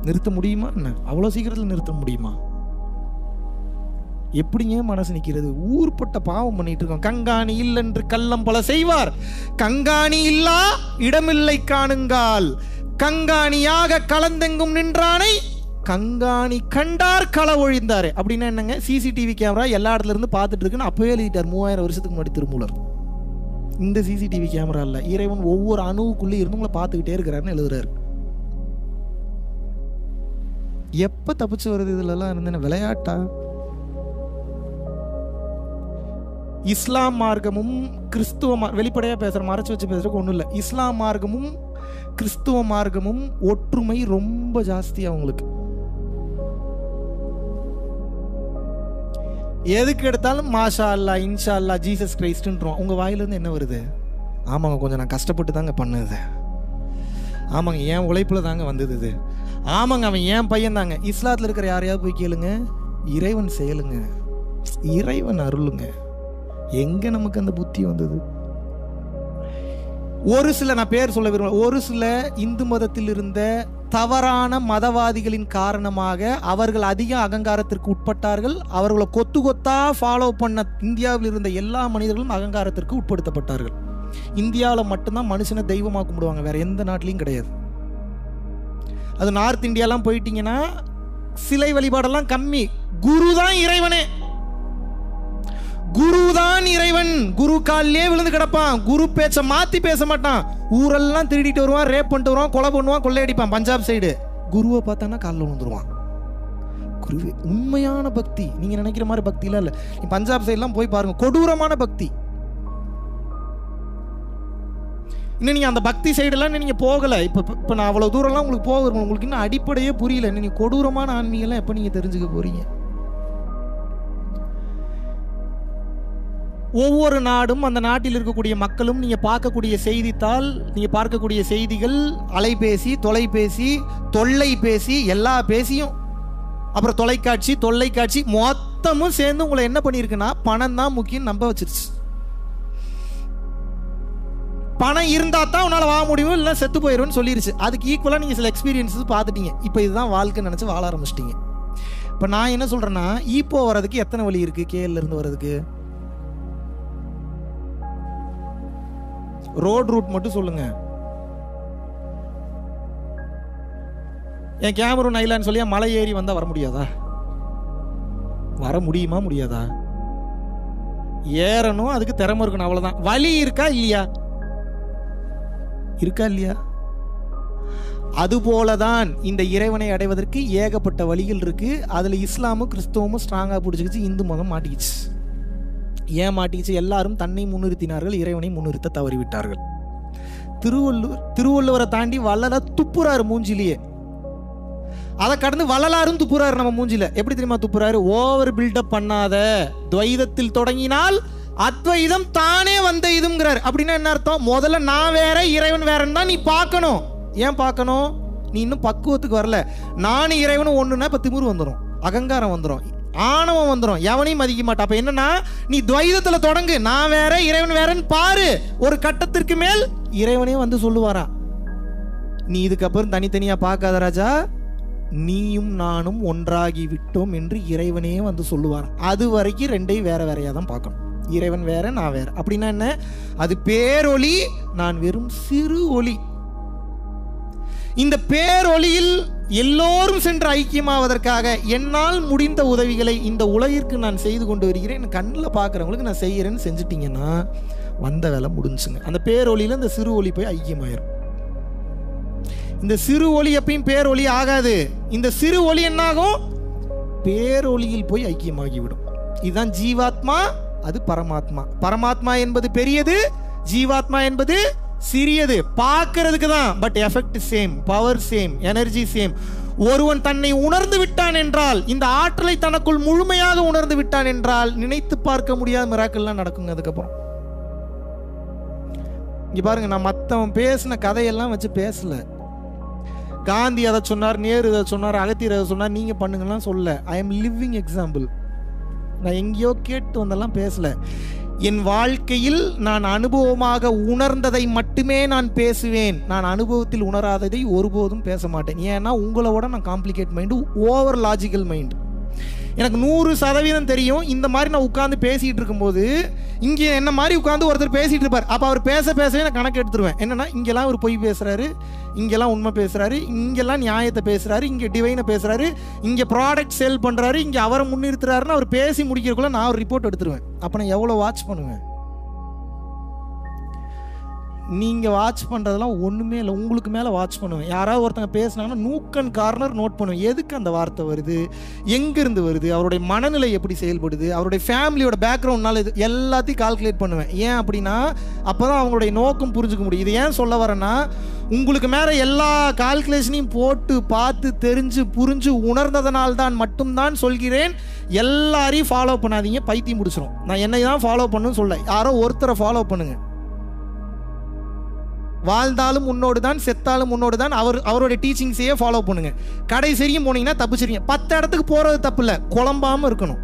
நிறுத்த முடியுமா என்ன? அவ்வளோ சீக்கிரத்தில் நிறுத்த முடியுமா? எப்படிங்க மனசு நிற்கிறது? ஊர்பட்ட பாவம் பண்ணிட்டு இருக்கோம். கங்காணி இல்லென்று கள்ளம் பல செய்வார், கங்காணி இல்லா இடமில்லை காணுங்கால், கங்காணியாக கலந்தெங்கும் நின்றானை கங்காணி கண்டார் கள ஒழிந்தாரு. அப்படின்னா என்னங்க? சிசிடிவி கேமரா எல்லா இடத்துல இருந்து பார்த்துட்டு இருக்குன்னு அப்பவே எழுதிட்டார் 3000 வருஷத்துக்கு முன்னாடி திருமூலர். இந்த சிசிடிவி கேமரா இல்ல, இறைவன் ஒவ்வொரு அணுவுக்குள்ளே இருந்து உங்களை பார்த்துக்கிட்டே இருக்கிறாருன்னு எழுதுறாரு. எப்ப தப்பிச்சு வருது இதுல இருந்தேன்னு? விளையாட்டா? இஸ்லாம் மார்க்கமும் கிறிஸ்துவ வெளிப்படையா பேசுற, மறைச்சு வச்சு பேசுறதுக்கு ஒண்ணும் இல்லை. இஸ்லாம் மார்க்கமும் கிறிஸ்துவ மார்க்கமும் ஒற்றுமை ரொம்ப ஜாஸ்தி அவங்களுக்கு. எதுக்கு எடுத்தாலும் மாஷா அல்லா, இன்ஷா அல்லா, ஜீசஸ் கிரைஸ்ட்ன்றோம். உங்க வாயிலிருந்து என்ன வருது? ஆமாங்க, கொஞ்சம் நான் கஷ்டப்பட்டு தாங்க பண்ணுது. ஆமாங்க, என் உழைப்புல தாங்க வந்தது இது. ஆமாங்க, அவன் என் பையன் தாங்க. இஸ்லாத்துல இருக்கிற யாரையாவது போய் கேளுங்க, இறைவன் செயலுங்க, இறைவன் அருளுங்க. எங்க நமக்கு அந்த புத்தி வந்தது? ஒரு சில, நான் பேர் சொல்ல விரும்பல, ஒரு சில இந்து மதத்தில் இருந்த தவறான மதவாதிகளின் காரணமாக அவர்கள் அதிக அகங்காரத்திற்கு உட்பட்டார்கள். அவர்களை கொத்து கொத்தா ஃபாலோ பண்ண இந்தியாவில் இருந்த எல்லா மனிதர்களும் அகங்காரத்திற்கு உட்படுத்தப்பட்டார்கள். இந்தியாவில் மட்டும்தான் மனுஷனை தெய்வமாக கும்பிடுவாங்க, வேற எந்த நாட்டிலையும் கிடையாது. அது நார்த் இந்தியாலாம் போயிட்டீங்கன்னா சிலை வழிபாடெல்லாம் கம்மி. குரு தான் இறைவனே, குரு தான் இறைவன். குரு காலிலே விழுந்து கிடப்பான். குரு பேச்ச மாத்தி பேச மாட்டான். ஊரெல்லாம் திருடிட்டு வருவான், ரேப் பண்ணிட்டு வருவான், கொலை பண்ணுவான், கொள்ளையடிப்பான். பஞ்சாப் சைடு குருவை பார்த்தானா காலில் விழுந்துருவான். குருவே உண்மையான பக்தி. நீங்க நினைக்கிற மாதிரி பக்திலாம் இல்லை. நீ பஞ்சாப் சைட்லாம் போய் பாருங்க, கொடூரமான பக்தி. இன்னும் நீங்க அந்த பக்தி சைடெல்லாம் நீங்க போகல. இப்ப நான் அவ்வளவு தூரம்லாம் உங்களுக்கு போக உங்களுக்கு இன்னும் அடிப்படையே புரியல. நீங்க கொடூரமான ஆன்மீகம்லாம் எப்ப நீங்க தெரிஞ்சுக்க போறீங்க? ஒவ்வொரு நாடும், அந்த நாட்டில் இருக்கக்கூடிய மக்களும், நீங்க பார்க்கக்கூடிய செய்தித்தாள், நீங்க பார்க்கக்கூடிய செய்திகள், அலைபேசி, தொலைபேசி, தொல்லைபேசி, எல்லா பேசியும், அப்புறம் தொலைக்காட்சி மொத்தமும் சேர்ந்து உங்களை என்ன பண்ணிருக்குன்னா பணம் தான் முக்கியம் நம்ப வச்சிருச்சு. பணம் இருந்தா தான் உன்னால வாழ முடியும், இல்லை செத்து போயிடும்னு சொல்லிருச்சு. அதுக்கு ஈக்குவலா நீங்க சில எக்ஸ்பீரியன்ஸஸ் பார்த்துட்டீங்க. இப்போ இதுதான் வாழ்க்கை நினைச்சு வாழ ஆரம்பிச்சிட்டீங்க. இப்போ நான் என்ன சொல்றேன்னா, இப்போ வர்றதுக்கு எத்தனை வழி இருக்கு? கேஎல்ல இருந்து வர்றதுக்கு ரோட் ரூட் மட்டும் சொல்லுங்க. என் கேமரூன் ஐலாண்ட் சொல்லியா மலை ஏறி வந்தா வர முடியாதா? வர முடியுமா? முடியாதா? ஏறணும், அதுக்கு திறமை இருக்கணும், அவ்வளவுதான். வழி இருக்கா இல்லையா? இருக்கா இல்லையா? அதுபோலதான் இந்த இறைவனை அடைவதற்கு ஏகப்பட்ட வழிகள் இருக்கு. அதுல இஸ்லாமும் கிறிஸ்துவமும் ஸ்ட்ராங்கா பிடிச்சிக்கிச்சு, இந்து மதம் மாட்டிக்கிச்சு. ஏன் மாட்டிக்கிச்சு? எல்லாரும் தன்னை முன்னிறுத்தினார்கள், இறைவனை முன்னிறுத்த தவறிவிட்டார்கள். திருவள்ளுவரை தாண்டி வள்ளலார் துப்புறாரு மூஞ்சிலேயே. அதை கடந்து வள்ளலாரும் துப்புறாரு நம்ம மூஞ்சில. எப்படி தெரியுமா துப்புறாரு? ஓவர் பில்டப் பண்ணாத, துவைதத்தில் தொடங்கினால் அத்வைதம் தானே வந்த இதுங்கிறார். அப்படின்னா என்ன அர்த்தம்? முதல்ல நான் வேற இறைவன் வேறன்னு தான் நீ பார்க்கணும். ஏன் பார்க்கணும்? நீ இன்னும் பக்குவத்துக்கு வரல. நானும் இறைவனும் ஒண்ணுன்னா இப்ப திமிரு வந்துடும், அகங்காரம் வந்துடும், ஆணவம் வந்துடும், எவனையும் மதிக்க மாட்டான். அப்ப என்னன்னா, நீ துவைதத்துல தொடங்கு, நான் வேற இறைவன் வேறன்னு பாரு. ஒரு கட்டத்திற்கு மேல் இறைவனே வந்து சொல்லுவாரா, நீ இதுக்கப்புறம் தனித்தனியா பார்க்காத ராஜா, நீயும் நானும் ஒன்றாகி விட்டோம் என்று இறைவனே வந்து சொல்லுவார். அது வரைக்கும் ரெண்டையும் வேற வேறையா தான் பார்க்கணும். இறைவன் வேற, நான் வேற. அப்படின்னா என்ன? அது பேரொளி, நான் வெறும் சிறு ஒளி. இந்த பேரொளியில் எல்லோரும் சென்று ஐக்கியமாவதற்காக என்னால் முடிந்த உதவிகளை இந்த உலகிற்கு நான் செய்து கொண்டு வருகிறேன். கண்ணில் பார்க்குறவங்களுக்கு நான் செய்கிறேன்னு செஞ்சுட்டீங்கன்னா வந்த வேலை முடிஞ்சுங்க. அந்த பேரொளியில் இந்த சிறு ஒளி போய் ஐக்கியமாயிரும். இந்த சிறு ஒளி எப்பயும் பேரொளி ஆகாது. இந்த சிறு ஒளி என்னாகும்? பேரொளியில் போய் ஐக்கியமாகிவிடும். இதுதான் ஜீவாத்மா, அது பரமாத்மா. பரமாத்மா என்பது பெரியது, ஜீவாத்மா என்பது சிறியது. பார்க்கிறதுக்கு தான், but effect same, power same, energy same. ஒருவன் தன்னை உணர்ந்து விட்டான் என்றால், இந்த ஆற்றலை தனக்குள் முழுமையாக உணர்ந்து விட்டான் என்றால், நினைத்து பார்க்க முடியாத மிராக்கிள்லாம் நடக்குங்க. அதுக்கப்புறம் இங்க பாருங்க, நான் மத்தவன் பேசின கதையெல்லாம் வச்சு பேசல. காந்தி அதை சொன்னார், நேரு அதை சொன்னார், அகத்தியர் அதை சொன்னார், நீங்க பண்ணுங்கலாம் சொல்ல. I am living example. நான் எங்கேயோ கேட்டு வந்தெல்லாம் பேசல. என் வாழ்க்கையில் நான் அனுபவமாக உணர்ந்ததை மட்டுமே நான் பேசுவேன். நான் அனுபவத்தில் உணராததை ஒருபோதும் பேச மாட்டேன். ஏன்னா உங்களோட நான் complicate mind, over logical mind. எனக்கு 100% தெரியும். இந்த மாதிரி நான் உட்காந்து பேசிகிட்டு இருக்கும்போது இங்கே என்ன மாதிரி உட்காந்து ஒருத்தர் பேசிகிட்டு இருப்பார். அப்போ அவர் பேசவே நான் கணக்கு எடுத்துருவேன். என்னென்னா இங்கெல்லாம் ஒரு பொய் பேசுகிறாரு, இங்கெல்லாம் உண்மை பேசுகிறாரு, இங்கெல்லாம் நியாயத்தை பேசுகிறாரு, இங்கே டிவைனை பேசுகிறாரு, இங்கே ப்ராடக்ட் சேல் பண்ணுறாரு, இங்கே அவரை முன்னிறுத்துறாருன்னு அவர் பேசி முடிக்கிறதுக்குள்ளே நான் ஒரு ரிப்போர்ட் எடுத்துருவேன். அப்போ நான் எவ்வளோ வாட்ச் பண்ணுவேன்? நீங்கள் வாட்ச் பண்ணுறதெல்லாம் ஒன்றுமே இல்லை, உங்களுக்கு மேலே வாட்ச் பண்ணுவேன். யாராவது ஒருத்தங்க பேசுனாங்கன்னா நூக் அண்ட் கார்னர் நோட் பண்ணுவேன். எதுக்கு அந்த வார்த்தை வருது, எங்கேருந்து வருது, அவருடைய மனநிலை எப்படி செயல்படுது, அவருடைய ஃபேமிலியோட பேக்ரவுண்ட்னால இது எல்லாத்தையும் கால்குலேட் பண்ணுவேன். ஏன் அப்படின்னா அப்போ தான் அவங்களுடைய நோக்கம் புரிஞ்சுக்க முடியும். இது ஏன் சொல்ல வரேன்னா, உங்களுக்கு மேலே எல்லா கால்குலேஷனையும் போட்டு பார்த்து தெரிஞ்சு புரிஞ்சு உணர்ந்ததனால்தான் மட்டும்தான் சொல்கிறேன். எல்லாரையும் ஃபாலோ பண்ணாதீங்க, பைத்தியம் முடிச்சிடும். நான் என்னை தான் ஃபாலோ பண்ணுன்னு சொல்ல, யாரோ ஒருத்தரை ஃபாலோ பண்ணுங்கள். வாழ்ந்தாலும் உன்னோடு தான், செத்தாலும் உன்னோடு தான், அவருடைய டீச்சிங்ஸையே ஃபாலோ பண்ணுங்க. கடைசியும் போனீங்கன்னா தப்பிச்சிருங்க. 10 இடத்துக்கு போகிறது தப்பு இல்லை, குழம்பாமல் இருக்கணும்.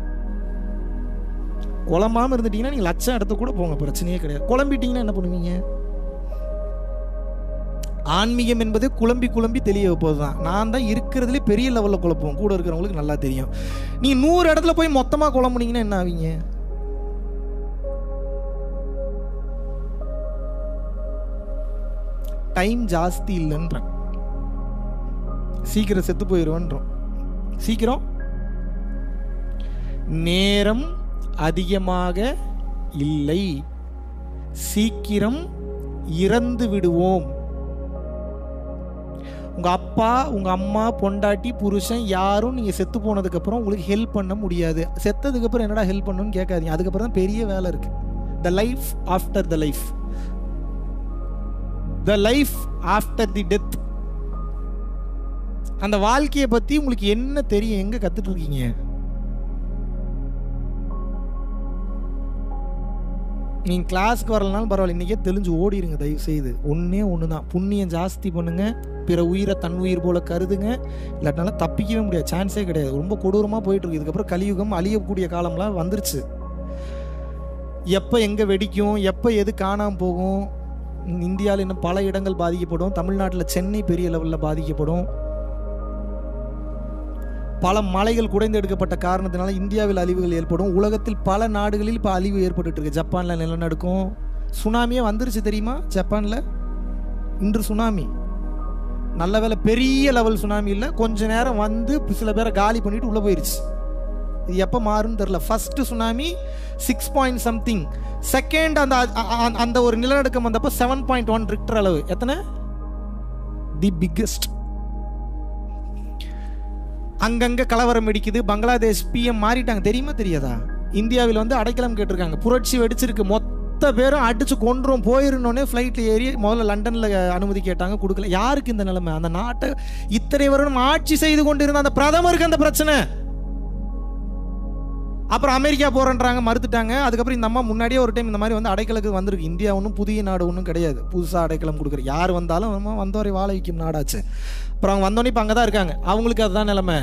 குழம்பாமல் இருந்துட்டீங்கன்னா நீங்கள் லட்சம் இடத்துக்கு கூட போங்க, பிரச்சனையே கிடையாது. குழம்பிட்டீங்கன்னா என்ன பண்ணுவீங்க? ஆன்மீகம் என்பது குழம்பி தெளிய வைப்பது தான். நான் தான் இருக்கிறதுலே பெரிய லெவலில் குழப்பம், கூட இருக்கிறவங்களுக்கு நல்லா தெரியும். நீங்கள் 100 இடத்துல போய் மொத்தமாக குழம்புனீங்கன்னா என்ன ஆவீங்க? டைம் ஜாஸ்தி இல்லைன்றேன், சீக்கிரம் செத்து போயிடுவேன்றோம். சீக்கிரம் நேரம் அதிகமாக இல்லை, சீக்கிரம் இறந்து விடுவோம். உங்க அப்பா, உங்க அம்மா, பொண்டாட்டி, புருஷன் யாரும் நீங்க செத்து போனதுக்கு அப்புறம் உங்களுக்கு ஹெல்ப் பண்ண முடியாது. செத்ததுக்கு அப்புறம் என்னடா ஹெல்ப் பண்ணணும்னு கேட்காதீங்க. அதுக்கப்புறம் தான் பெரிய வேலை இருக்கு. The life after the life, the life after the death. அந்த வாழ்க்கையை பத்தி உங்களுக்கு என்ன தெரியும்? எங்க கத்துட்டு இருக்கீங்க? நீங்க கிளாஸ்க்கு வரலனாலும் பரவாயில்ல, இன்னைக்கே தெளிஞ்சு ஓடிடுங்க தயவு செய்து. ஒன்று தான், புண்ணியம் ஜாஸ்தி பண்ணுங்க, பிற உயிரை தன் உயிர் போல கருதுங்க. இல்லாட்டினால தப்பிக்கவே முடியாது, சான்ஸே கிடையாது. ரொம்ப கொடூரமாக போயிட்டு இருக்கு. இதுக்கப்புறம் கலியுகம், அழியக்கூடிய காலம்லாம் வந்துருச்சு. எப்போ எங்கே வெடிக்கும், எப்போ எது காணாமல் போகும். இந்தியாவில் இன்னும் பல இடங்கள் பாதிக்கப்படும். தமிழ்நாட்டில் சென்னை பெரிய லெவலில் பாதிக்கப்படும். பல மலைகள் குடைந்து எடுக்கப்பட்ட காரணத்தினால இந்தியாவில் அழிவுகள் ஏற்படும். உலகத்தில் பல நாடுகளில் இப்போ அழிவு ஏற்பட்டு இருக்கு. ஜப்பானில் நிலநடுக்கம், சுனாமியே வந்துருச்சு தெரியுமா? ஜப்பானில் இன்று சுனாமி. நல்ல வேலை பெரிய லெவல் சுனாமி இல்லை, கொஞ்ச நேரம் வந்து சில பேரை காலி பண்ணிட்டு உள்ளே போயிடுச்சு. இது எப்போ மாறுன்னு தெரில. ஃபர்ஸ்ட் சுனாமி 6.something, செகண்ட் அந்த ஒரு நிலநடுக்கம் வந்தப்போ 7.1 ரிக்டர் அளவு. எத்தனை? The biggest. அங்கங்க கலவரம் வெடிக்குது. பங்களாதேஷ் பிஎம் மாறிட்டாங்க தெரியுமா தெரியாதா? இந்தியாவில் வந்து அடைக்கலம் கேட்டிருக்காங்க. புரட்சி வெடிச்சிருக்கு, மொத்த பேரும் அடிச்சு கொன்றும் போயிருந்தோடனே ஃப்ளைட்டில் ஏறி முதல்ல லண்டனில் அனுமதி கேட்டாங்க, கொடுக்கல. யாருக்கு இந்த நிலைமை? அந்த நாட்டை இத்தனை வருடம் ஆட்சி செய்து கொண்டிருந்த அந்த பிரதமருக்கு அந்த பிரச்சனை. அப்புறம் அமெரிக்கா போகிறேன்றாங்க, மறுத்துட்டாங்க. அதுக்கப்புறம் இந்த அம்மா முன்னாடியே ஒரு டைம் இந்த மாதிரி வந்து அடைக்கலுக்கு வந்திருக்கு. இந்தியா ஒன்றும் புதிய நாடு ஒன்றும் கிடையாது, புதுசாக அடைக்கலம் கொடுக்குற. யார் வந்தாலும் நம்ம வந்தவரை வாழ வைக்கும் நாடாச்சு. அப்புறம் அவங்க வந்தோடனே இப்போ அங்கே தான் இருக்காங்க. அவங்களுக்கு அதுதான் நிலைமை.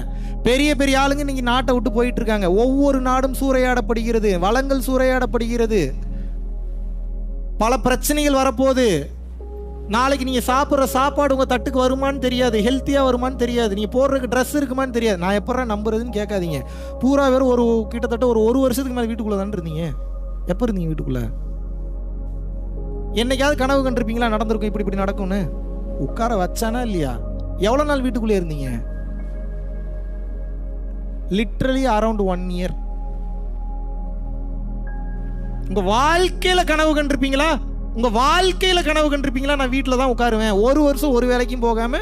பெரிய பெரிய ஆளுங்க இன்றைக்கி நாட்டை விட்டு போயிட்டு இருக்காங்க. ஒவ்வொரு நாடும் சூறையாடப்படுகிறது, வளங்கள் சூறையாடப்படுகிறது, பல பிரச்சனைகள் வரப்போகுது. நாளைக்கு நீங்கள் சாப்பிட்ற சாப்பாடு உங்கள் தட்டுக்கு வருமானு தெரியாது, ஹெல்த்தியாக வருமானு தெரியாது, நீங்கள் போடுறதுக்கு ட்ரெஸ் இருக்குமான்னு தெரியாது. நான் எப்போ நம்புறதுன்னு கேட்காதீங்க. பூரா பேரும் கிட்டத்தட்ட ஒரு வருஷத்துக்கு மேலே வீட்டுக்குள்ளே தானே இருந்தீங்க. எப்போ இருந்தீங்க வீட்டுக்குள்ளே? என்னைக்காவது கனவு கண்டிருப்பீங்களா நடந்திருக்கும் இப்படி நடக்கும்னு? உட்கார வச்சானா இல்லையா? எவ்வளோ நாள் வீட்டுக்குள்ளே இருந்தீங்க? Literally around 1 year. உங்க வாழ்க்கையில கனவு கண்டிருப்பீங்களா? உங்க வாழ்க்கையில கனவு கண்டிருப்பீங்களா? நான் வீட்டில் தான் உட்காருவேன், 1 வருஷம் ஒரு வேலைக்கும் போகாம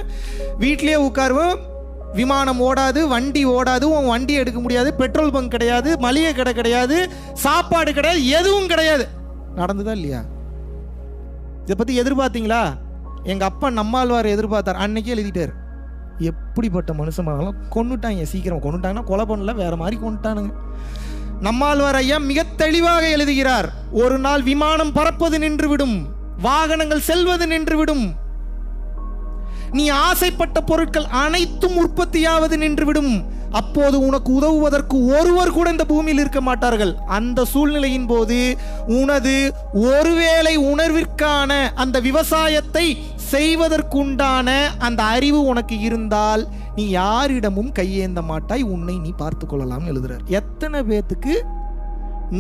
வீட்லயே உட்காருவேன், விமானம் ஓடாது, வண்டி ஓடாது, உன் வண்டி எடுக்க முடியாது, பெட்ரோல் பங்க் கிடையாது, மளிகை கடை கிடையாது, சாப்பாடு கிடையாது, எதுவும் கிடையாது. நடந்துதா இல்லையா? இதை பத்தி எதிர்பார்த்தீங்களா? எங்க அப்பா நம்மாழ்வார் எதிர்பார்த்தார், அன்னைக்கே எழுதிட்டார். எப்படிப்பட்ட மனுஷமானாலும் கொன்னுட்டாங்க. சீக்கிரம் கொன்னுட்டாங்கன்னா கொலை பண்ணல, வேற மாதிரி கொன்னுட்டானுங்க. நம்மாழ்வார் ஐயா மிக தெளிவாக எழுதுகிறார், ஒரு நாள் விமானம் பறப்பது நின்றுவிடும், வாகனங்கள் செல்வது நின்றுவிடும், நீ ஆசைப்பட்ட பொருட்கள் அனைத்தும் உற்பத்தியாவது நின்றுவிடும். அப்போது உனக்கு உதவுவதற்கு ஒருவர் கூட இந்த பூமியில் இருக்க மாட்டார்கள். அந்த சூழ்நிலையின் போது உனது ஒருவேளை உணர்விற்கான அந்த விவசாயத்தை செய்வதற்குண்டான அந்த அறிவு உனக்கு இருந்தால் நீ யாரிடமும் கையேந்த மாட்டாய், உன்னை நீ பார்த்து கொள்ளலாம் எழுதுறார். எத்தனை பேத்துக்கு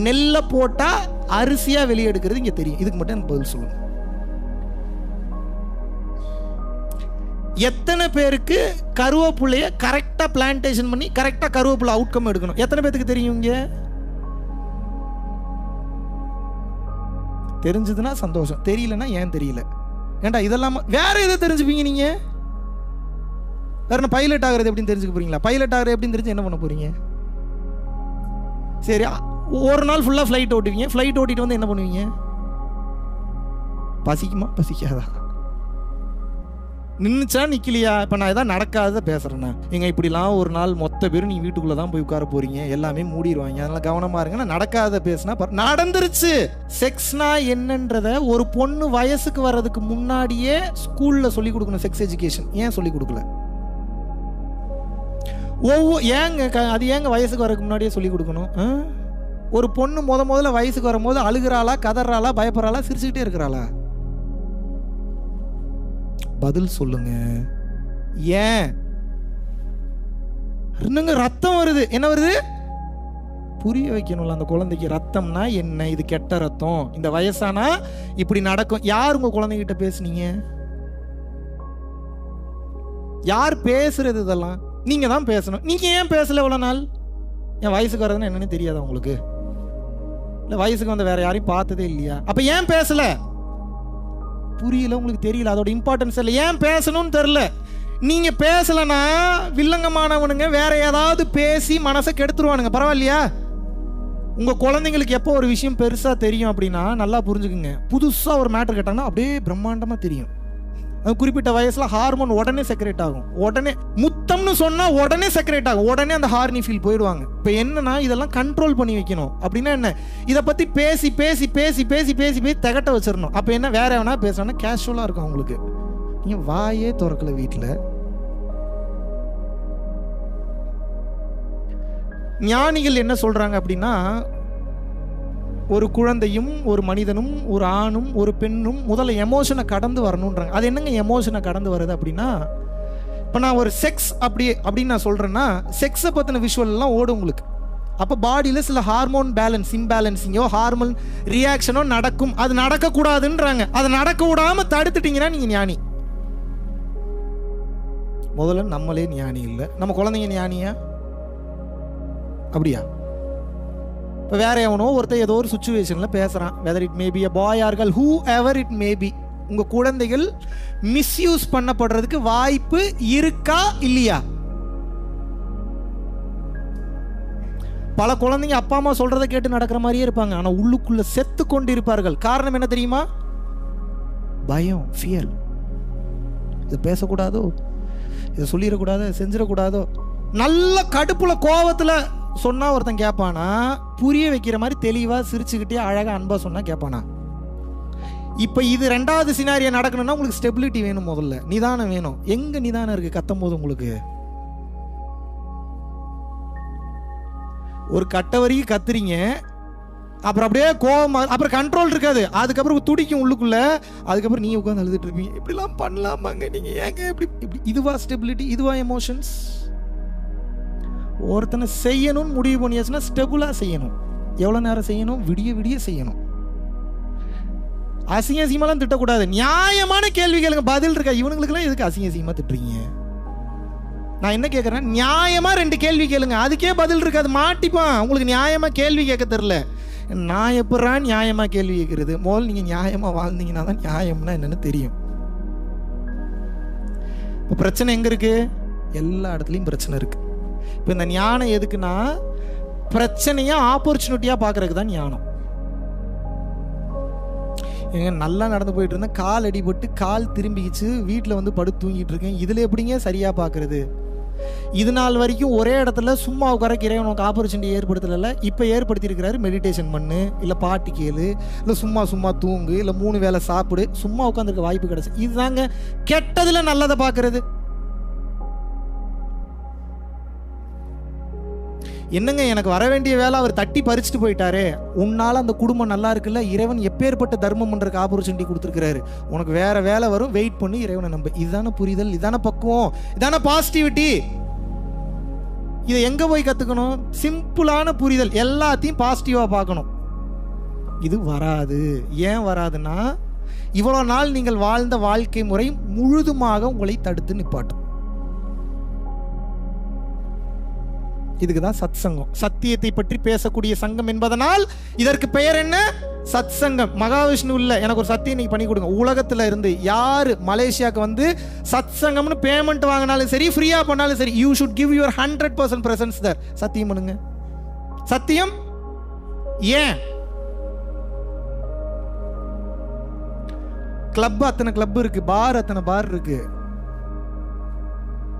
நெல்லை போட்டா அரிசியா வெளியெடுக்கிறது இங்க தெரியும்? இதுக்கு மட்டும் எனக்கு பதில் சொல்லுங்க. எத்தனை பேருக்கு கருவேப்பிள்ளைய கரெக்டா பிளான்டேஷன் பண்ணி கரெக்டா கருவேப்பிள்ளை அவுட்கம் எடுக்கணும்? எத்தனை பேத்துக்கு தெரியும்? இங்க தெரிஞ்சதுன்னா சந்தோஷம், தெரியலன்னா ஏன் தெரியல. ஏண்டா இதெல்லாம் வேற எதை தெரிஞ்சுப்பீங்க நீங்க? வேற என்ன பைலட் ஆகிறது எப்படின்னு தெரிஞ்சுக்க போறீங்களா? பைலட் ஆகிறது எப்படின்னு தெரிஞ்சு என்ன பண்ண போறீங்க? சரி, ஒரு நாள் ஃபுல்லா ஃப்ளைட் ஓட்டுவீங்க. ஃப்ளைட் ஓட்டிட்டு வந்து என்ன பண்ணுவீங்க? பசிக்குமா பசிக்காதா? நின்றுச்சா நிற்கலையா? இப்போ நான் எதாவது நடக்காத பேசுகிறேண்ணா, எங்க இப்படிலாம் ஒரு நாள் மொத்த பேரும் நீங்கள் வீட்டுக்குள்ளே தான் போய் உட்கார போகிறீங்க, எல்லாமே மூடிடுவாங்க, அதனால் கவனமாக இருங்க. நான் நடக்காத பேசுனா நடந்துருச்சு. செக்ஸ்னா என்னன்றத ஒரு பொண்ணு வயசுக்கு வர்றதுக்கு முன்னாடியே ஸ்கூலில் சொல்லிக் கொடுக்கணும். செக்ஸ் எஜுகேஷன் ஏன் சொல்லிக் கொடுக்கல? அது ஏங்க வயசுக்கு வரதுக்கு முன்னாடியே சொல்லிக் கொடுக்கணும்? ஒரு பொண்ணு முதல்ல வயசுக்கு வரும்போது அழுகிறாளா, கதறாளா, பயப்படுறாளா, சிரிச்சுக்கிட்டே இருக்கிறாளா? பதில் சொல்லுங்க. ஏன்? இன்னுங்க ரத்தம் வருது. என்ன வருது? புரிய வைக்கணும்ல அந்த குழந்தைக்கு. ரத்தம்னா என்ன? இது கெட்ட ரத்தம், இந்த வயசானா இப்படி நடக்கும். யார் உங்க குழந்தைகிட்ட பேசுனீங்க? யார் பேசுறது? இதெல்லாம் நீங்க தான் பேசணும். நீங்க ஏன் பேசல இவ்வளவு நாள்? என் வயசுக்கு வரதுன்னு என்னன்னு தெரியாதா உங்களுக்கு? இல்ல வயசுக்கு வந்த வேற யாரையும் பார்த்ததே இல்லையா? அப்ப ஏன் பேசல? புரியல, உங்களுக்கு தெரியல, அதோட இம்பார்ட்டன்ஸ் இல்லை. ஏன் பேசணும்னு தெரியல. நீங்க பேசலனா வில்லங்கமானவனுங்க வேற ஏதாவது பேசி மனசை கெடுத்துருவானுங்க. பரவாயில்லையா? உங்க குழந்தைங்களுக்கு எப்போ ஒரு விஷயம் பெருசா தெரியும் அப்படின்னா நல்லா புரிஞ்சுக்குங்க. புதுசா ஒரு மேட்டர் கேட்டாங்கன்னா அப்படியே பிரம்மாண்டமா தெரியும். அது குறிப்பிட்ட வயசுல ஹார்மோன் உடனே செக்ரேட் ஆகும். உடனே முத்தம்னு சொன்னா உடனே செக்ரேட் ஆகும். உடனே அந்த ஹார்னி ஃபீல் போயிடுவாங்க. இப்போ என்னன்னா இதெல்லாம் கண்ட்ரோல் பண்ணி வைக்கணும். அப்படின்னா என்ன? இதை பத்தி பேசி பேசி பேசி பேசி பேசி பேசி திகட்ட வச்சிடணும். அப்போ என்ன? வேற எவனா பேசணும்னா கேஷுவலா இருக்கும் அவங்களுக்கு. நீங்க வாயே திறக்கல வீட்டில். ஞானிகள் என்ன சொல்றாங்க அப்படின்னா, ஒரு குழந்தையும் ஒரு மனிதனும் ஒரு ஆணும் ஒரு பெண்ணும் முதல்ல எமோஷனை கடந்து வரணுன்றாங்க. அது என்னங்க எமோஷனை கடந்து வருது அப்படின்னா, இப்போ நான் ஒரு செக்ஸ் அப்படின்னு நான் சொல்றேன்னா, செக்ஸை பற்றின விஷுவல் எல்லாம் ஓடும் உங்களுக்கு. அப்போ பாடியில் சில ஹார்மோன் பேலன்ஸ், இம்பேலன்ஸிங்கோ ஹார்மோன் ரியாக்ஷனோ நடக்கும். அது நடக்கக்கூடாதுன்றாங்க. அதை நடக்க விடாமல் தடுத்துட்டீங்கன்னா நீங்கள் ஞானி. முதல்ல நம்மளே ஞானி இல்லை, நம்ம குழந்தைங்க ஞானியா? அப்படியா? இப்போ வேற எவனோ ஒருத்தர் ஏதோ ஒரு சுச்சுவேஷனில் பேசுகிறான், whether it may be a boy or girl, who ever it may be. உங்கள் குழந்தைகள் மிஸ்யூஸ் பண்ணப்படுறதுக்கு வாய்ப்பு இருக்கா இல்லையா? பல குழந்தைங்க அப்பா அம்மா சொல்றதை கேட்டு நடக்கிற மாதிரியே இருப்பாங்க, ஆனால் உள்ளுக்குள்ள செத்து கொண்டு இருப்பார்கள். காரணம் என்ன தெரியுமா? பயம், ஃபியர். இது பேசக்கூடாதோ, இதை சொல்லிடக்கூடாதோ, செஞ்சிடக்கூடாதோ. நல்ல கடுப்புல கோவத்துல சொன்னா ஒருத்தன் கேட்பானா? புரிய வைக்கிற மாதிரி தெளிவா சிரிச்சுக்கிட்டே அழகா அன்பா சொன்னா கேட்பானா? இப்ப இது ரெண்டாவது சினாரியோ நடக்கணும்னா உங்களுக்கு ஸ்டெபிலிட்டி வேணும். முதல்ல நிதானம் வேணும். எங்க நிதானம் இருக்கு கத்தும் போது? உங்களுக்கு ஒரு கட்ட வரைக்கும் கத்துறீங்க, அப்புறம் அப்படியே கோவம், அப்புறம் கண்ட்ரோல் இருக்காது, அதுக்கப்புறம் துடிக்கும் உள்ளுக்குள்ள, அதுக்கப்புறம் நீ உட்காந்து அழுதுட்டு இருப்பீங்க. இப்படிலாம் பண்ணலாமாங்க நீங்க? ஏங்க இப்படி? இதுவா ஸ்டெபிலிட்டி? இதுவா எமோஷன்ஸ்? ஒருத்தனை செய்யணும்னு முடிவு பண்ணியாச்சுன்னா ஸ்டெபிளா செய்யணும். எவ்வளவு நேரம் செய்யணும்? விடிய விடிய செய்யணும். அசிங்க அசிங்கமாலாம் திட்டக்கூடாது. நியாயமான கேள்வி கேளுங்க, பதில் இருக்கா? இவனுங்களுக்குலாம் எதுக்கு அசிங்க அசிங்கமா திட்டுறீங்க? நான் என்ன கேட்கறேன், நியாயமா 2 கேள்வி கேளுங்க, அதுக்கே பதில் இருக்காது, மாட்டிப்பான். உங்களுக்கு நியாயமா கேள்வி கேட்க தெரியல. நான் எப்படா நியாயமா கேள்வி கேட்கறது? முதல்ல நீங்க நியாயமா வாழ்ந்தீங்கன்னா தான் நியாயம்னா என்னன்னு தெரியும். இப்போ பிரச்சனை எங்க இருக்கு? எல்லா இடத்துலையும் பிரச்சனை இருக்கு. இப்போ இந்த ஞானம் எதுக்குன்னா, பிரச்சனையை ஆப்பர்ச்சுனிட்டியாக பார்க்கறதுக்கு தான் ஞானம். எங்க நல்லா நடந்து போயிட்டு இருந்தேன், கால் அடிபட்டு கால் திரும்பிக்கிச்சு, வீட்டில் வந்து படுத்து தூங்கிட்டு இருக்கேன், இதில் எப்படிங்க சரியாக பார்க்கறது? இது நாள் வரைக்கும் ஒரே இடத்துல சும்மா உட்காரக்கு இறைவனுக்கு ஆப்பர்ச்சுனிட்டி ஏற்படுத்தலை. இப்போ ஏற்படுத்தி இருக்கிறாரு. மெடிடேஷன் பண்ணு, இல்லை பாட்டு கேளு, இல்லை சும்மா சும்மா தூங்கு, இல்லை 3 வேளை சாப்பிடு, சும்மா உட்காந்துருக்க வாய்ப்பு கிடைச்சு. இதுதாங்க கெட்டதுல நல்லதை பார்க்கறது. என்னங்க எனக்கு வர வேண்டிய வேலை அவர் தட்டி பறிச்சுட்டு போயிட்டாரு, உன்னால அந்த குடும்பம் நல்லா இருக்குல்ல, இறைவன் எப்பேற்பட்ட தர்மம் பண்றதுக்கு ஆப்பர்ச்சுனிட்டி கொடுத்துருக்காரு, உனக்கு வேற வேலை வரும், வெயிட் பண்ணி இறைவனை நம்ப. இதுதானே புரிதல், இதான பக்குவம், இதான பாசிட்டிவிட்டி. இதை எங்க போய் கத்துக்கணும்? சிம்பிளான புரிதல், எல்லாத்தையும் பாசிட்டிவா பார்க்கணும். இது வராது. ஏன் வராதுன்னா, இவ்வளவு நாள் நீங்கள் வாழ்ந்த வாழ்க்கை முறை முழுதுமாக உங்களை தடுத்து நிப்பாட்டும். இதுக்கு தான் சத் சங்கம், சத்தியத்தை பற்றி பேசக்கூடிய சங்கம் என்பதனால் இதற்கு பெயர் என்ன? சத் சங்கம். மகாவிஷ்ணு இல்ல, எனக்கு ஒரு சத்தியம் நீங்க பண்ணி கொடுங்க. உலகத்துல இருந்து யாரு மலேசியாவுக்கு வந்து சத் சங்கம்னு பேமெண்ட் வாங்கினாலும் சரி, ஃப்ரீயா பண்ணாலும் சரி, you should give your 100% presence there. சத்தியம் பண்ணுங்க. சத்தியம். ஏன்? கிளப் அத்தனை கிளப் இருக்கு, பார் அத்தனை பார் இருக்கு.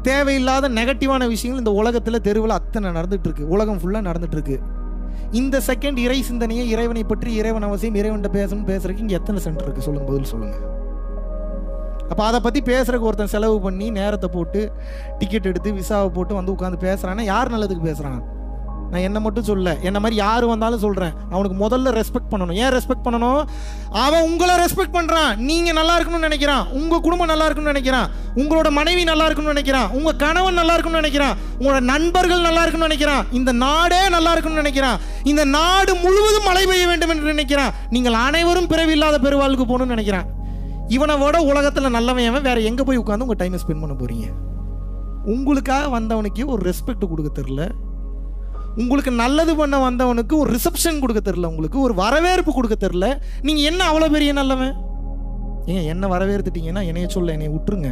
தேவையில்லாத நெகட்டிவான விஷயங்கள் இந்த உலகத்துல தெருவில் அத்தனை நடந்துட்டு இருக்கு, உலகம் ஃபுல்லா நடந்துட்டு இருக்கு. இந்த செகண்ட் இறை சிந்தனையை, இறைவனை பற்றி, இறைவன் அவசியம், இறைவன்கிட்ட பேசணும் பேசுறதுக்கு இங்க எத்தனை சென்டர் இருக்கு சொல்லுங்க, பதில் சொல்லுங்க. அப்ப அதை பத்தி பேசுறதுக்கு ஒருத்தன் செலவு பண்ணி நேரத்தை போட்டு டிக்கெட் எடுத்து விசாவை போட்டு வந்து உட்காந்து பேசுறான்னா யார் நல்லதுக்கு பேசுறான்? நான் என்ன மட்டும் சொல்ல, என்ன மாதிரி யாரு வந்தாலும் சொல்றேன், அவனுக்கு முதல்ல ரெஸ்பெக்ட் பண்ணணும். ஏன் ரெஸ்பெக்ட் பண்ணணும்? அவன் உங்களை ரெஸ்பெக்ட் பண்றான், நீங்க நல்லா இருக்கணும்னு நினைக்கிறான், உங்க குடும்பம் நல்லா இருக்கணும்னு நினைக்கிறான், உங்களோட மனைவி நல்லா இருக்கணும்னு நினைக்கிறான், உங்க கணவன் நல்லா இருக்கணும்னு நினைக்கிறான், உங்களோட நண்பர்கள் நல்லா இருக்கணும்னு நினைக்கிறான், இந்த நாடே நல்லா இருக்கணும்னு நினைக்கிறான், இந்த நாடு முழுவதும் மழை பெய்ய வேண்டும் என்று நினைக்கிறான், நீங்கள் அனைவரும் பிறவி இல்லாத பெருவாழ்வுக்கு போகணும்னு நினைக்கிறான். இவனை விட உலகத்துல நல்லவன் வேற எங்க போய் உட்காந்து உங்க டைமை ஸ்பெண்ட் பண்ண போறீங்க? உங்களுக்காக வந்தவனுக்கு ஒரு ரெஸ்பெக்ட் கொடுக்க தெரியல, உங்களுக்கு நல்லது பண்ண வந்தவனுக்கு ஒரு ரிசப்ஷன் கொடுக்க தெரியல, உங்களுக்கு ஒரு வரவேற்பு கொடுக்க தெரியல. நீங்க என்ன அவ்வளவு பெரிய நல்லவன்? ஏங்க என்ன வரவேற்றுட்டீங்கன்னா என்னைய சொல்ல, என்னைய விட்டுருங்க.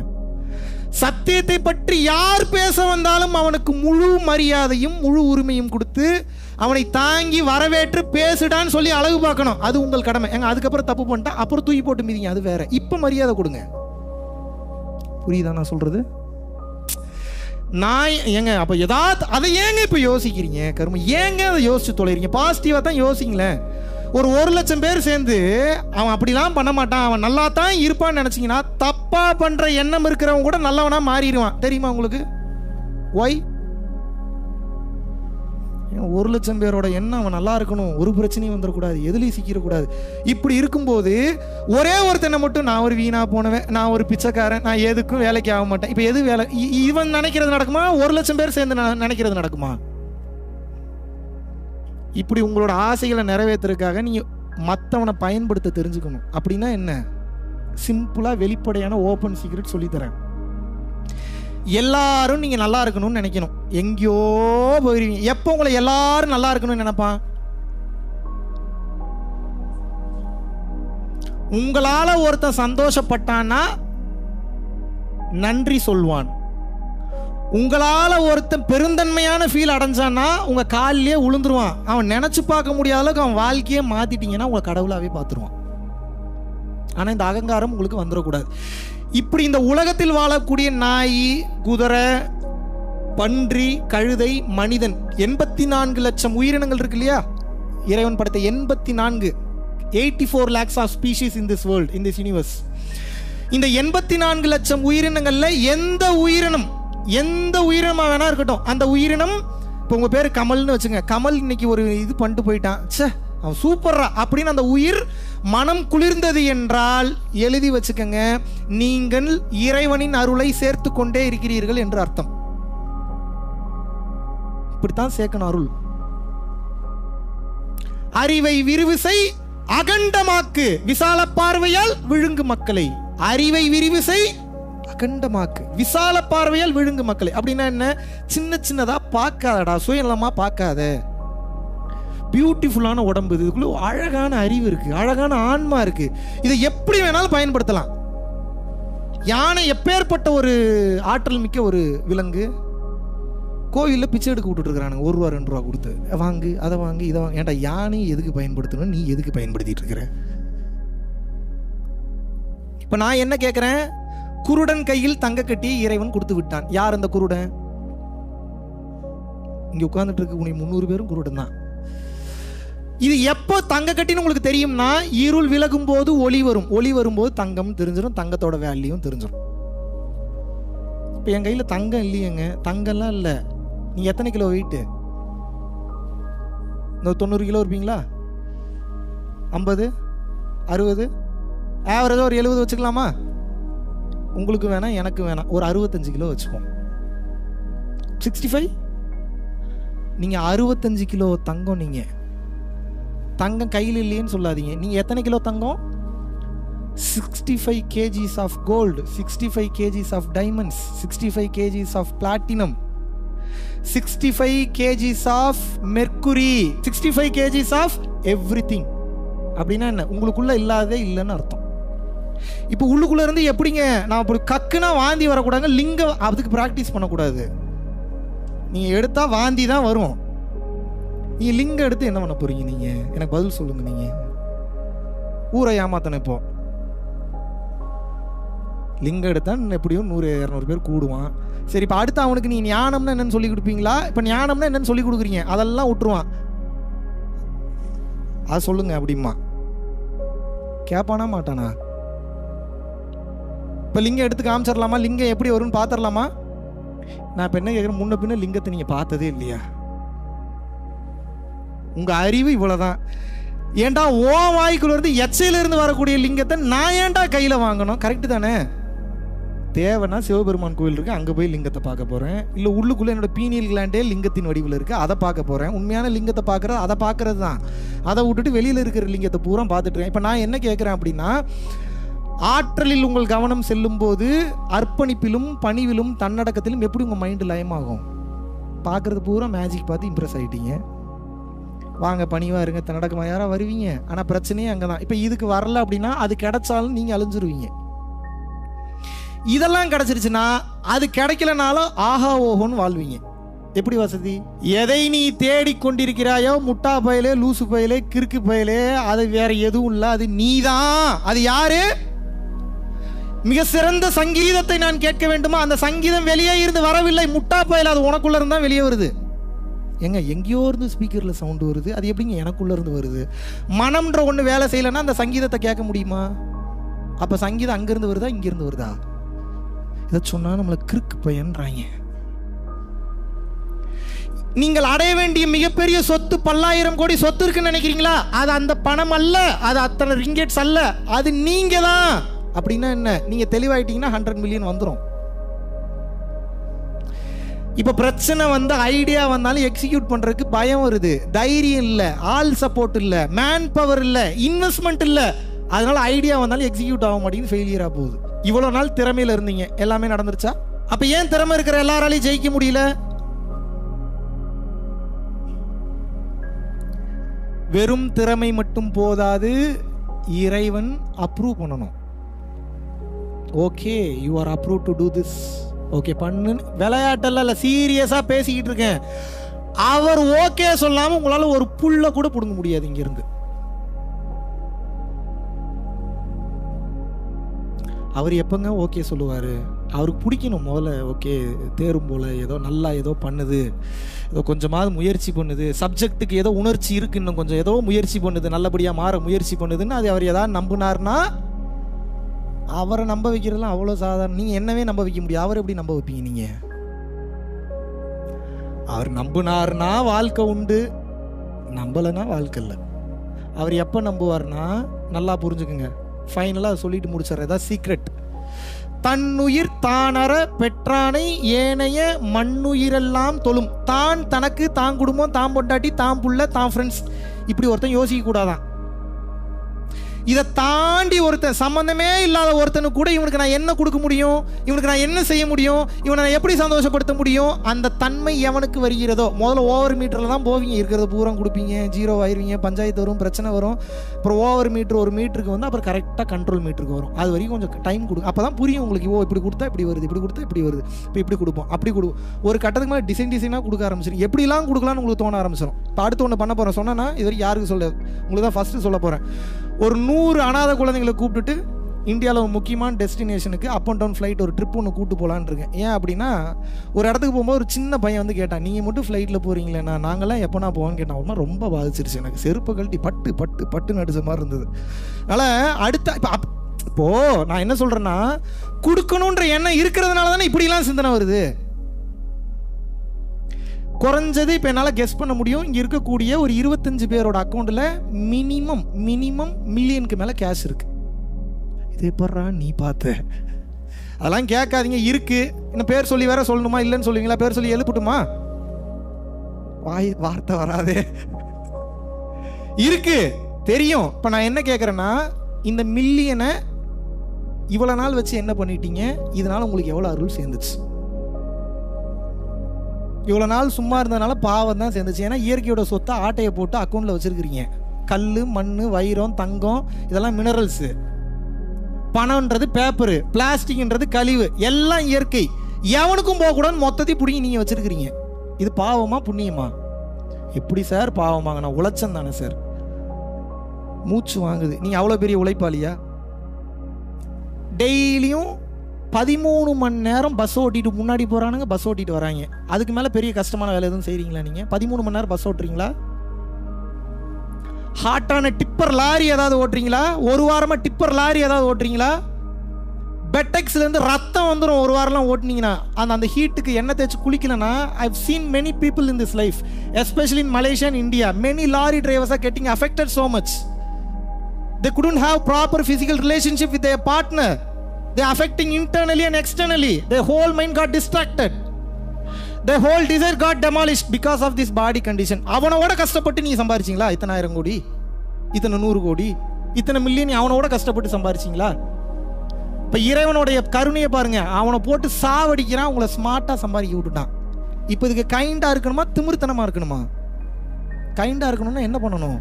சத்தியத்தை பற்றி யார் பேச வந்தாலும் அவனுக்கு முழு மரியாதையும் முழு உரிமையும் கொடுத்து அவனை தாங்கி வரவேற்று பேசுடான்னு சொல்லி அழகு பார்க்கணும். அது உங்கள் கடமை. ஏங்க அதுக்கப்புறம் தப்பு பண்ணிட்டா அப்புறம் தூக்கி போட்டு மீதிங்க, அது வேற. இப்ப மரியாதை கொடுங்க. புரியுதா நான் சொல்றது? நான் ஏங்க அப்ப ஏதாவது அதை ஏங்க இப்ப யோசிக்கிறீங்க? கரும ஏங்க அதை யோசிச்சு தொலைறீங்க? பாசிட்டிவா தான் யோசிங்களேன். ஒரு 1,00,000 பேர் சேர்ந்து அவன் அப்படிலாம் பண்ண மாட்டான், அவன் நல்லா தான் இருப்பான்னு நினைச்சீங்கன்னா தப்பா பண்ற எண்ணம் இருக்கிறவங்க கூட நல்லவனா மாறிடுவான். தெரியுமா உங்களுக்கு? ஒய்? 1,00,000 பேரோட எண்ணம் அவன் நல்லா இருக்கணும், ஒரு பிரச்சனையும் வந்துடக்கூடாது, எதுலையும் சிக்கிடக்கூடாது. இப்படி இருக்கும்போது ஒரே ஒருத்தனை மட்டும் நான் ஒரு வீணா போனவன், நான் ஒரு பிச்சைக்காரன், நான் எதுக்கும் வேலைக்கு ஆக மாட்டேன். இப்போ எது வேலை? இவன் நினைக்கிறது நடக்குமா? 1,00,000 பேர் சேர்ந்து நினைக்கிறது நடக்குமா? இப்படி உங்களோட ஆசைகளை நிறைவேற்றுறதுக்காக நீங்க மற்றவனை பயன்படுத்த தெரிஞ்சுக்கணும். அப்படின்னா என்ன? சிம்பிளா வெளிப்படையான ஓப்பன் சீக்ரெட் சொல்லித்தரேன். எல்லாரும் நீங்க நல்லா இருக்கணும்னு நினைக்கணும். எங்கேயோ போயிருவீங்க. எப்போ உங்களை எல்லாரும் நல்லா இருக்கணும்னு நினைப்பான்? உங்களால ஒருத்தன் சந்தோஷப்பட்டான்னா நன்றி சொல்வான். உங்களால ஒருத்தன் பெருந்தன்மையான ஃபீல் அடைஞ்சான்னா உங்க காலிலேயே உளுந்துருவான். அவன் நினைச்சு பார்க்க முடியாத அளவுக்கு அவன் வாழ்க்கையே மாத்திட்டீங்கன்னா உங்க கடவுளாவே பார்த்துருவான். ஆனா இந்த அகங்காரம் உங்களுக்கு வந்துடக்கூடாது. இப்படி இந்த உலகத்தில் வாழக்கூடிய நாய், குதிரை, பன்றி, கழுதை, மனிதன், 84 லட்சம் உயிரினங்கள் இருக்கு இல்லையா? இறைவன் படைத்த 84 lakhs of species in this world, in this universe. இந்த 84 லட்சம் உயிரினங்கள்ல எந்த உயிரினமா வேணா இருக்கட்டும், அந்த உயிரினம், இப்போ உங்க பேரு கமல்னு வச்சுங்க, கமல் இன்னைக்கு ஒரு இது பண்ணிட்டு போயிட்டான், ச்சே அவன் சூப்பர்ரா அப்படின்னு அந்த உயிர் மனம் குளிர்ந்தது என்றால் எழுதி வச்சுக்கங்க, நீங்கள் இறைவனின் அருளை சேர்த்து கொண்டே இருக்கிறீர்கள் என்று அர்த்தம். இப்படித்தான் சேர்க்கணும் அருள். அறிவை விரிவுசை அகண்டமாக்கு, விசால பார்வையால் விழுங்கு மக்களை. அறிவை விரிவுசை அகண்டமாக்கு, விசால பார்வையால் விழுங்கு மக்களை. அப்படின்னா என்ன? சின்ன சின்னதா பார்க்காதடா, சுயநலமா பார்க்காத. பியூட்டிஃபுல்லான உடம்பு, இதுக்குள்ள அழகான அறிவு இருக்கு, அழகான ஆன்மா இருக்கு, இதை எப்படி வேணாலும் பயன்படுத்தலாம். யானை எப்பேற்பட்ட ஒரு ஆற்றல் மிக்க ஒரு விலங்கு. கோவிலில் பிச்சை எடுக்க விட்டுட்டு இருக்கிறானுங்க, 1 ரூபா 2 ரூபா கொடுத்து, வாங்கு அதை வாங்கு இதை வாங்க. ஏன்டா யானை எதுக்கு பயன்படுத்தணும், நீ எதுக்கு பயன்படுத்திட்டு இருக்கிற? இப்ப நான் என்ன கேட்கிறேன்? குருடன் கையில் தங்க கட்டி இறைவன் கொடுத்து விட்டான். யார் அந்த குருடன்? இங்க உட்கார்ந்துட்டு இருக்க 300 பேரும் குருடன் தான். இது எப்போ தங்க கட்டின்னு உங்களுக்கு தெரியும்னா, இருள் விலகும் போது ஒளி வரும், ஒளி வரும்போது தங்கம் தெரிஞ்சிடும், தங்கத்தோட வேல்யூவும் தெரிஞ்சிடும். இப்போ என் கையில் தங்கம் இல்லையேங்க, தங்கம்லாம் இல்லை. நீ எத்தனை கிலோ வெயிட்டு? இந்த 90 கிலோ இருப்பீங்களா? 50, 60, ஆவரேஜாக ஒரு 70 வச்சுக்கலாமா? உங்களுக்கு வேணாம், எனக்கு வேணாம், ஒரு 65 கிலோ வச்சுப்போம். 65. நீங்கள் 65 கிலோ தங்கம். நீங்கள் தங்கம் கையில் இல்லையேன்னு சொல்லாதீங்க. நீங்கள் எத்தனை கிலோ தங்கம்? 65 kgs of gold, 65 kgs of diamonds, 65 kgs of platinum, 65 kgs of mercury, 65 kgs of everything. அப்படின்னா என்ன? உங்களுக்குள்ள இல்லாததே இல்லைன்னு அர்த்தம். இப்போ உள்ளுக்குள்ள இருந்து எப்படிங்க நான் அப்படி கக்குனா வாந்தி வரக்கூடாதுங்க. லிங்கம் அதுக்கு ப்ராக்டிஸ் பண்ணக்கூடாது. நீங்கள் எடுத்தால் வாந்தி தான் வரும். நீங்கள் லிங்கம் எடுத்து என்ன பண்ண போறீங்க? நீங்கள் எனக்கு பதில் சொல்லுங்க. நீங்கள் ஊரை ஏமாத்தணும். இப்போ லிங்கம் எடுத்தால் எப்படியும் 100-200 பேர் கூடுவான். சரி, இப்போ அடுத்து அவனுக்கு நீ ஞானம்னா என்னன்னு சொல்லி கொடுப்பீங்களா? இப்போ ஞானம்னா என்னன்னு சொல்லி கொடுக்குறீங்க, அதெல்லாம் விட்டுருவான். அது சொல்லுங்க அப்படிமா கேட்பானா மாட்டானா? இப்போ லிங்கம் எடுத்து காமிச்சிடலாமா? லிங்கம் எப்படி வரும்னு பார்த்துடலாமா? நான் இப்போ என்ன கேட்குறேன், முன்ன பின்ன லிங்கத்தை நீங்கள் பார்த்ததே இல்லையா? உங்கள் அறிவு இவ்வளோதான். ஏன்டா ஓ வாய்க்குள்ள இருந்து எச்சையிலிருந்து வரக்கூடிய லிங்கத்தை நான் ஏன்டா கையில் வாங்கணும்? கரெக்டு தானே? தேவைன்னா சிவபெருமான் கோயில் இருக்குது, அங்கே போய் லிங்கத்தை பார்க்க போகிறேன். இல்லை உள்ளுக்குள்ளே என்னோட பீனியல் கிளாண்டே லிங்கத்தின் வடிவில் இருக்குது, அதை பார்க்க போகிறேன். உண்மையான லிங்கத்தை பார்க்குறது அதை பார்க்குறது தான். அதை விட்டுட்டு வெளியில் இருக்கிற லிங்கத்தை பூரா பார்த்துட்டுருக்கேன். இப்போ நான் என்ன கேட்குறேன் அப்படின்னா, ஆற்றலில் உங்கள் கவனம் செல்லும் போது அர்ப்பணிப்பிலும் பணிவிலும் தன்னடக்கத்திலும் எப்படி உங்கள் மைண்டு லயமாகும்? பார்க்குறது பூரா மேஜிக் பார்த்து இம்ப்ரெஸ் ஆகிட்டீங்க. வாங்க பணிவாக இருங்க, தன்னடக்கமாக யாராக வருவீங்க. ஆனால் பிரச்சனையே அங்கே தான். இப்போ இதுக்கு வரல அப்படின்னா அது கிடைச்சாலும் நீங்கள் அழிஞ்சிருவீங்க. இதெல்லாம் கிடைச்சிருச்சுன்னா அது கிடைக்கலனாலும் ஆஹா ஓஹோன்னு வாழ்வீங்க. எப்படி வசதி? எதை நீ தேடிக்கொண்டிருக்கிறாயோ முட்டா பயலே, லூசு பயலே, கிறுக்கு பயலே, அது வேற எதுவும் இல்லை, அது நீதான். அது யாரு? மிக சிறந்த சங்கீதத்தை நான் கேட்க வேண்டுமா? அந்த சங்கீதம் வெளியே இருந்து வரவில்லை, முட்டா பயல, அது உனக்குள்ள இருந்தா வெளியே வருது. எங்க எங்கேயோ இருந்து ஸ்பீக்கர்ல சவுண்டு வருது, அது எப்படிங்க எனக்குள்ள இருந்து வருது? மனம்ன்ற ஒன்று வேலை செய்யலைன்னா அந்த சங்கீதத்தை கேட்க முடியுமா? அப்ப சங்கீதம் அங்கிருந்து வருதா இங்கிருந்து வருதா? இதை சொன்னா நம்மளை கிறுக்கு பையன்றாங்க. நீங்கள் அடைய வேண்டிய மிகப்பெரிய சொத்து 10,000 கோடி சொத்து இருக்குன்னு நினைக்கிறீங்களா? அது அந்த பணம் அல்ல, அது அத்தனை ரிங்கெட்ஸ் அல்ல, அது நீங்க தான். அப்படின்னா என்ன? நீங்க தெளிவாயிட்டீங்கன்னா 100 மில்லியன் வந்துடும். இப்ப பிரச்சனை வந்து ஐடியா வந்தாலும் எக்ஸிக்யூட் பண்றதுக்கு பயம் வருது, தைரியம் இல்ல, ஆல் சப்போர்ட் இல்ல, மேன் பவர் இல்ல, இன்வெஸ்ட்மெண்ட் இல்ல. அதனால ஐடியா வந்தாலும் எக்ஸிக்யூட் ஆக மாட்டேங்குது, ஃபெயிலியரா போகுது. இவ்வளவு நாள் திறமையில இருந்தீங்க, எல்லாமே நடந்துருச்சா? அப்ப ஏன் திறமை இருக்கிற எல்லாராலையும் ஜெயிக்க முடியல? வெறும் திறமை மட்டும் போதாது, இறைவன் அப்ரூவ் பண்ணணும். Okay, you are approve to do this, okay பண்ணு. விளையாட்டெல்லாம் இல்லை, சீரியஸா பேசிக்கிட்டு இருக்கேன். அவர் ஓகே சொல்லாம உங்களால ஒரு புல்ல கூட புடுங்க முடியாது இங்க இருந்து. அவர் எப்பங்க ஓகே சொல்லுவாரு? அவருக்கு பிடிக்கணும் முதல்ல. ஓகே தேரும் போல, ஏதோ நல்லா ஏதோ பண்ணுது, ஏதோ கொஞ்சமாவது முயற்சி பண்ணுது, சப்ஜெக்ட்டுக்கு ஏதோ உணர்ச்சி இருக்கு, இன்னும் கொஞ்சம் ஏதோ முயற்சி பண்ணுது, நல்லபடியாக மாற முயற்சி பண்ணுதுன்னு அது அவர் ஏதாவது நம்பினார்னா, அவரை நம்ப வைக்கிறதுலாம் அவ்வளோ சாதாரண. நீங்கள் என்னவே நம்ப வைக்க முடியும், அவர் எப்படி நம்ப வைப்பீங்க? நீங்கள் அவர் நம்பினார்னா வாழ்க்கை உண்டு, நம்பலைன்னா வாழ்க்கை இல்லை. அவர் எப்போ நம்புவார்னா, நல்லா புரிஞ்சுக்குங்க, ஃபைனலாக சொல்லிட்டு முடிச்சிடறதா சீக்ரெட். தன்னுயிர் தானற பெற்றானை ஏனைய மண்ணுயிரெல்லாம் தொழும். தான் தனக்கு, தான் குடும்பம், தான் பொண்டாட்டி, தான் புள்ள, தான் ஃப்ரெண்ட்ஸ், இப்படி ஒருத்தன் யோசிக்க கூடாதான். இதை தாண்டி ஒருத்தன், சம்பந்தமே இல்லாத ஒருத்தனுக்கு கூட இவனுக்கு நான் என்ன கொடுக்க முடியும், இவனுக்கு நான் என்ன செய்ய முடியும், இவனை நான் எப்படி சந்தோஷப்படுத்த முடியும், அந்த தன்மை எவனுக்கு வருகிறதோ, முதல்ல ஓவர் மீட்டரில் தான் போவீங்க, இருக்கிறத பூரா கொடுப்பீங்க, ஜீரோ ஆயிடுவீங்க, பஞ்சாயத்து வரும், பிரச்சனை வரும். அப்புறம் ஓவர் மீட்டர் ஒரு மீட்டருக்கு வந்து அப்புறம் கரெக்டாக கண்ட்ரோல் மீட்டருக்கு வரும். அது வரைக்கும் கொஞ்சம் டைம் கொடுக்கும், அப்போ தான் புரியும் உங்களுக்கு. ஓ இப்படி கொடுத்தா இப்படி வருது, இப்படி கொடுத்தா இப்படி வருது, இப்போ இப்படி கொடுப்போம், அப்படி கொடுப்போம். ஒரு கட்டத்துக்கு மேலே டிசைனாக கொடுக்க ஆரம்பிச்சிடும், எப்படிலாம் கொடுக்கலான்னு உங்களுக்கு தோண ஆரம்பிச்சிடும். இப்போ அடுத்து ஒன்று பண்ண போகிறேன், சொன்னா இது வரைக்கும் யாருக்கு சொல்ல, உங்களுக்கு தான் ஃபஸ்ட்டு சொல்ல போகிறேன். ஒரு 100 அனாதை குழந்தைங்களை கூப்பிட்டுட்டு இந்தியாவில் ஒரு முக்கியமான டெஸ்டினேஷனுக்கு அப் அண்ட் டவுன் ஃப்ளைட் ஒரு ட்ரிப் ஒன்று கூப்பிட்டு போகலான்னு இருக்கேன். ஏன் அப்படின்னா, ஒரு இடத்துக்கு போகும்போது ஒரு சின்ன பையன் வந்து கேட்டான், நீங்கள் மட்டும் ஃப்ளைட்டில் போகிறீங்களேண்ணா, நாங்களாம் எப்போனா போவோன்னு கேட்டான். ஒரு மாதிரி ரொம்ப பாதிச்சிருச்சு எனக்கு, செருப்பு கழட்டி பட்டு பட்டு பட்டு நடிச்ச மாதிரி இருந்தது. அதனால் அடுத்த இப்போது நான் என்ன சொல்கிறேன்னா, கொடுக்கணுன்ற எண்ணம் இருக்கிறதுனால தானே இப்படிலாம் சிந்தனை வருது. குறைஞ்சது இப்போ என்னால் கெஸ் பண்ண முடியும், இங்கே இருக்கக்கூடிய ஒரு 25 பேரோட அக்கௌண்ட்டில் மினிமம் மில்லியனுக்கு மேலே கேஷ் இருக்கு. இதே படுறா நீ பார்த்த, அதெல்லாம் கேட்காதீங்க. இருக்கு, இன்னும் பேர் சொல்லி வேற சொல்லணுமா? இல்லைன்னு சொல்லுவீங்களா? பேர் சொல்லி எழுப்பட்டுமா? வார்த்தை வராதே. இருக்கு, தெரியும். இப்போ நான் என்ன கேட்குறேன்னா, இந்த மில்லியனை இவ்வளோ நாள் வச்சு என்ன பண்ணிட்டீங்க? இதனால உங்களுக்கு எவ்வளோ அருள் சேர்ந்துச்சு? இவ்வளோ நாள் சும்மா இருந்ததுனால பாவம் தான் சேர்ந்துச்சு. ஏன்னா இயற்கையோட சொத்தை ஆட்டையை போட்டு அக்கௌண்ட்டில் வச்சுருக்கிறீங்க. கல், மண், வைரம், தங்கம் இதெல்லாம் மினரல்ஸு. பணம்ன்றது பேப்பரு, பிளாஸ்டிக்ன்றது கழிவு, எல்லாம் இயற்கை. எவனுக்கும் போகக்கூடாதுன்னு மொத்தத்தையும் பிடிங்கி நீங்கள் வச்சுருக்கிறீங்க. இது பாவமா புண்ணியமா? எப்படி சார் பாவமாங்க? நான் உழைச்சம் தானே சார். மூச்சு வாங்குது. நீங்கள் அவ்வளோ பெரிய உழைப்பாளியா? டெய்லியும் 13 மணி நேரம் பஸ் ஓட்டிட்டு முன்னாடி போகிறானுங்க, பஸ் ஓட்டிட்டு வராங்க. அதுக்கு மேலே பெரிய கஷ்டமான வேலை எதுவும் செய்கிறீங்களா நீங்கள்? 13 மணி நேரம் பஸ் ஓட்டுறீங்களா? ஹாட்டான டிப்பர் லாரி ஏதாவது ஓட்டுறீங்களா? ஒரு வாரமாக டிப்பர் லாரி ஏதாவது ஓட்டுறீங்களா? பெட்டெக்ஸ்லேருந்து ரத்தம் வந்துடும் ஒரு வாரம்லாம் ஓட்டுனீங்கன்னா. அந்த ஹீட்டுக்கு எண்ணெய் தேய்ச்சி குளிக்கலன்னா, I've seen many people in this life, especially in Malaysia and India. Many lorry drivers are getting affected so much. They couldn't have proper physical relationship with their partner. They affecting internally and externally. Their whole mind got distracted. Their whole desire got demolished because of this body condition. அவனோட கஷ்டப்பட்டு நீங்க சம்பாரிச்சீங்களா? இத்தனை 1000 கோடி, இத்தனை 100 கோடி, இத்தனை million அவனோட கஷ்டப்பட்டு சம்பாரிச்சீங்களா? இப்போ இறைவனுடைய கருணையை பாருங்க. அவனை போட்டு சாவடிக்கிறான், உங்களை ஸ்மார்ட்டாக சம்பாதிக்க விட்டுட்டான். இப்போ இதுக்கு கைண்டாக இருக்கணுமா திமிர்த்தனமாக இருக்கணுமா? கைண்டாக இருக்கணும்னா என்ன பண்ணணும்?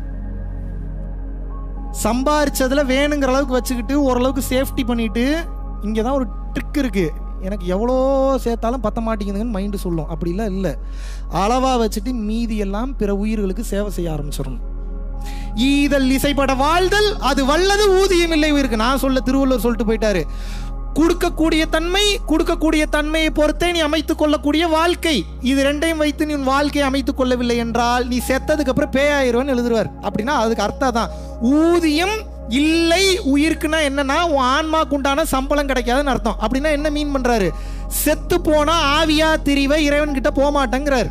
சம்பாரிச்சதில் வேணுங்கிற அளவுக்கு வச்சுக்கிட்டு ஓரளவுக்கு சேஃப்டி பண்ணிட்டு, இங்கே தான் ஒரு ட்ரிக் இருக்குது. எனக்கு எவ்வளோ சேர்த்தாலும் பத்த மாட்டேங்குதுன்னு மைண்டு சொல்லும். அப்படிலாம் இல்லை. அளவாக வச்சுட்டு மீதி எல்லாம் பிற உயிர்களுக்கு சேவை செய்ய ஆரம்பிச்சிடணும். ஈதல் இசைப்பட வாழ்தல் அது வல்லது ஊதியம் இல்லை உயிருக்கு. நான் சொல்ல திருவள்ளுவர் சொல்லிட்டு போயிட்டாரு. கொடுக்கக்கூடிய தன்மையை பொறுத்தே நீ அமைத்துக் கொள்ளக்கூடிய வாழ்க்கை. இது ரெண்டையும் வைத்து நீ உன் வாழ்க்கையை அமைத்துக் கொள்ளவில்லை என்றால் நீ செத்ததுக்கு அப்புறம் பேயாயிருவன்னு எழுதுவார். அப்படின்னா அதுக்கு அர்த்தம் தான். ஊதியம் இல்லை உயிருக்குன்னா என்னன்னா, உன் ஆன்மாக்கு உண்டான சம்பளம் கிடைக்காதுன்னு அர்த்தம். அப்படின்னா என்ன மீன் பண்றாரு? செத்து போனா ஆவியா திரிவை இறைவன் கிட்ட போக மாட்டேங்கிறார்.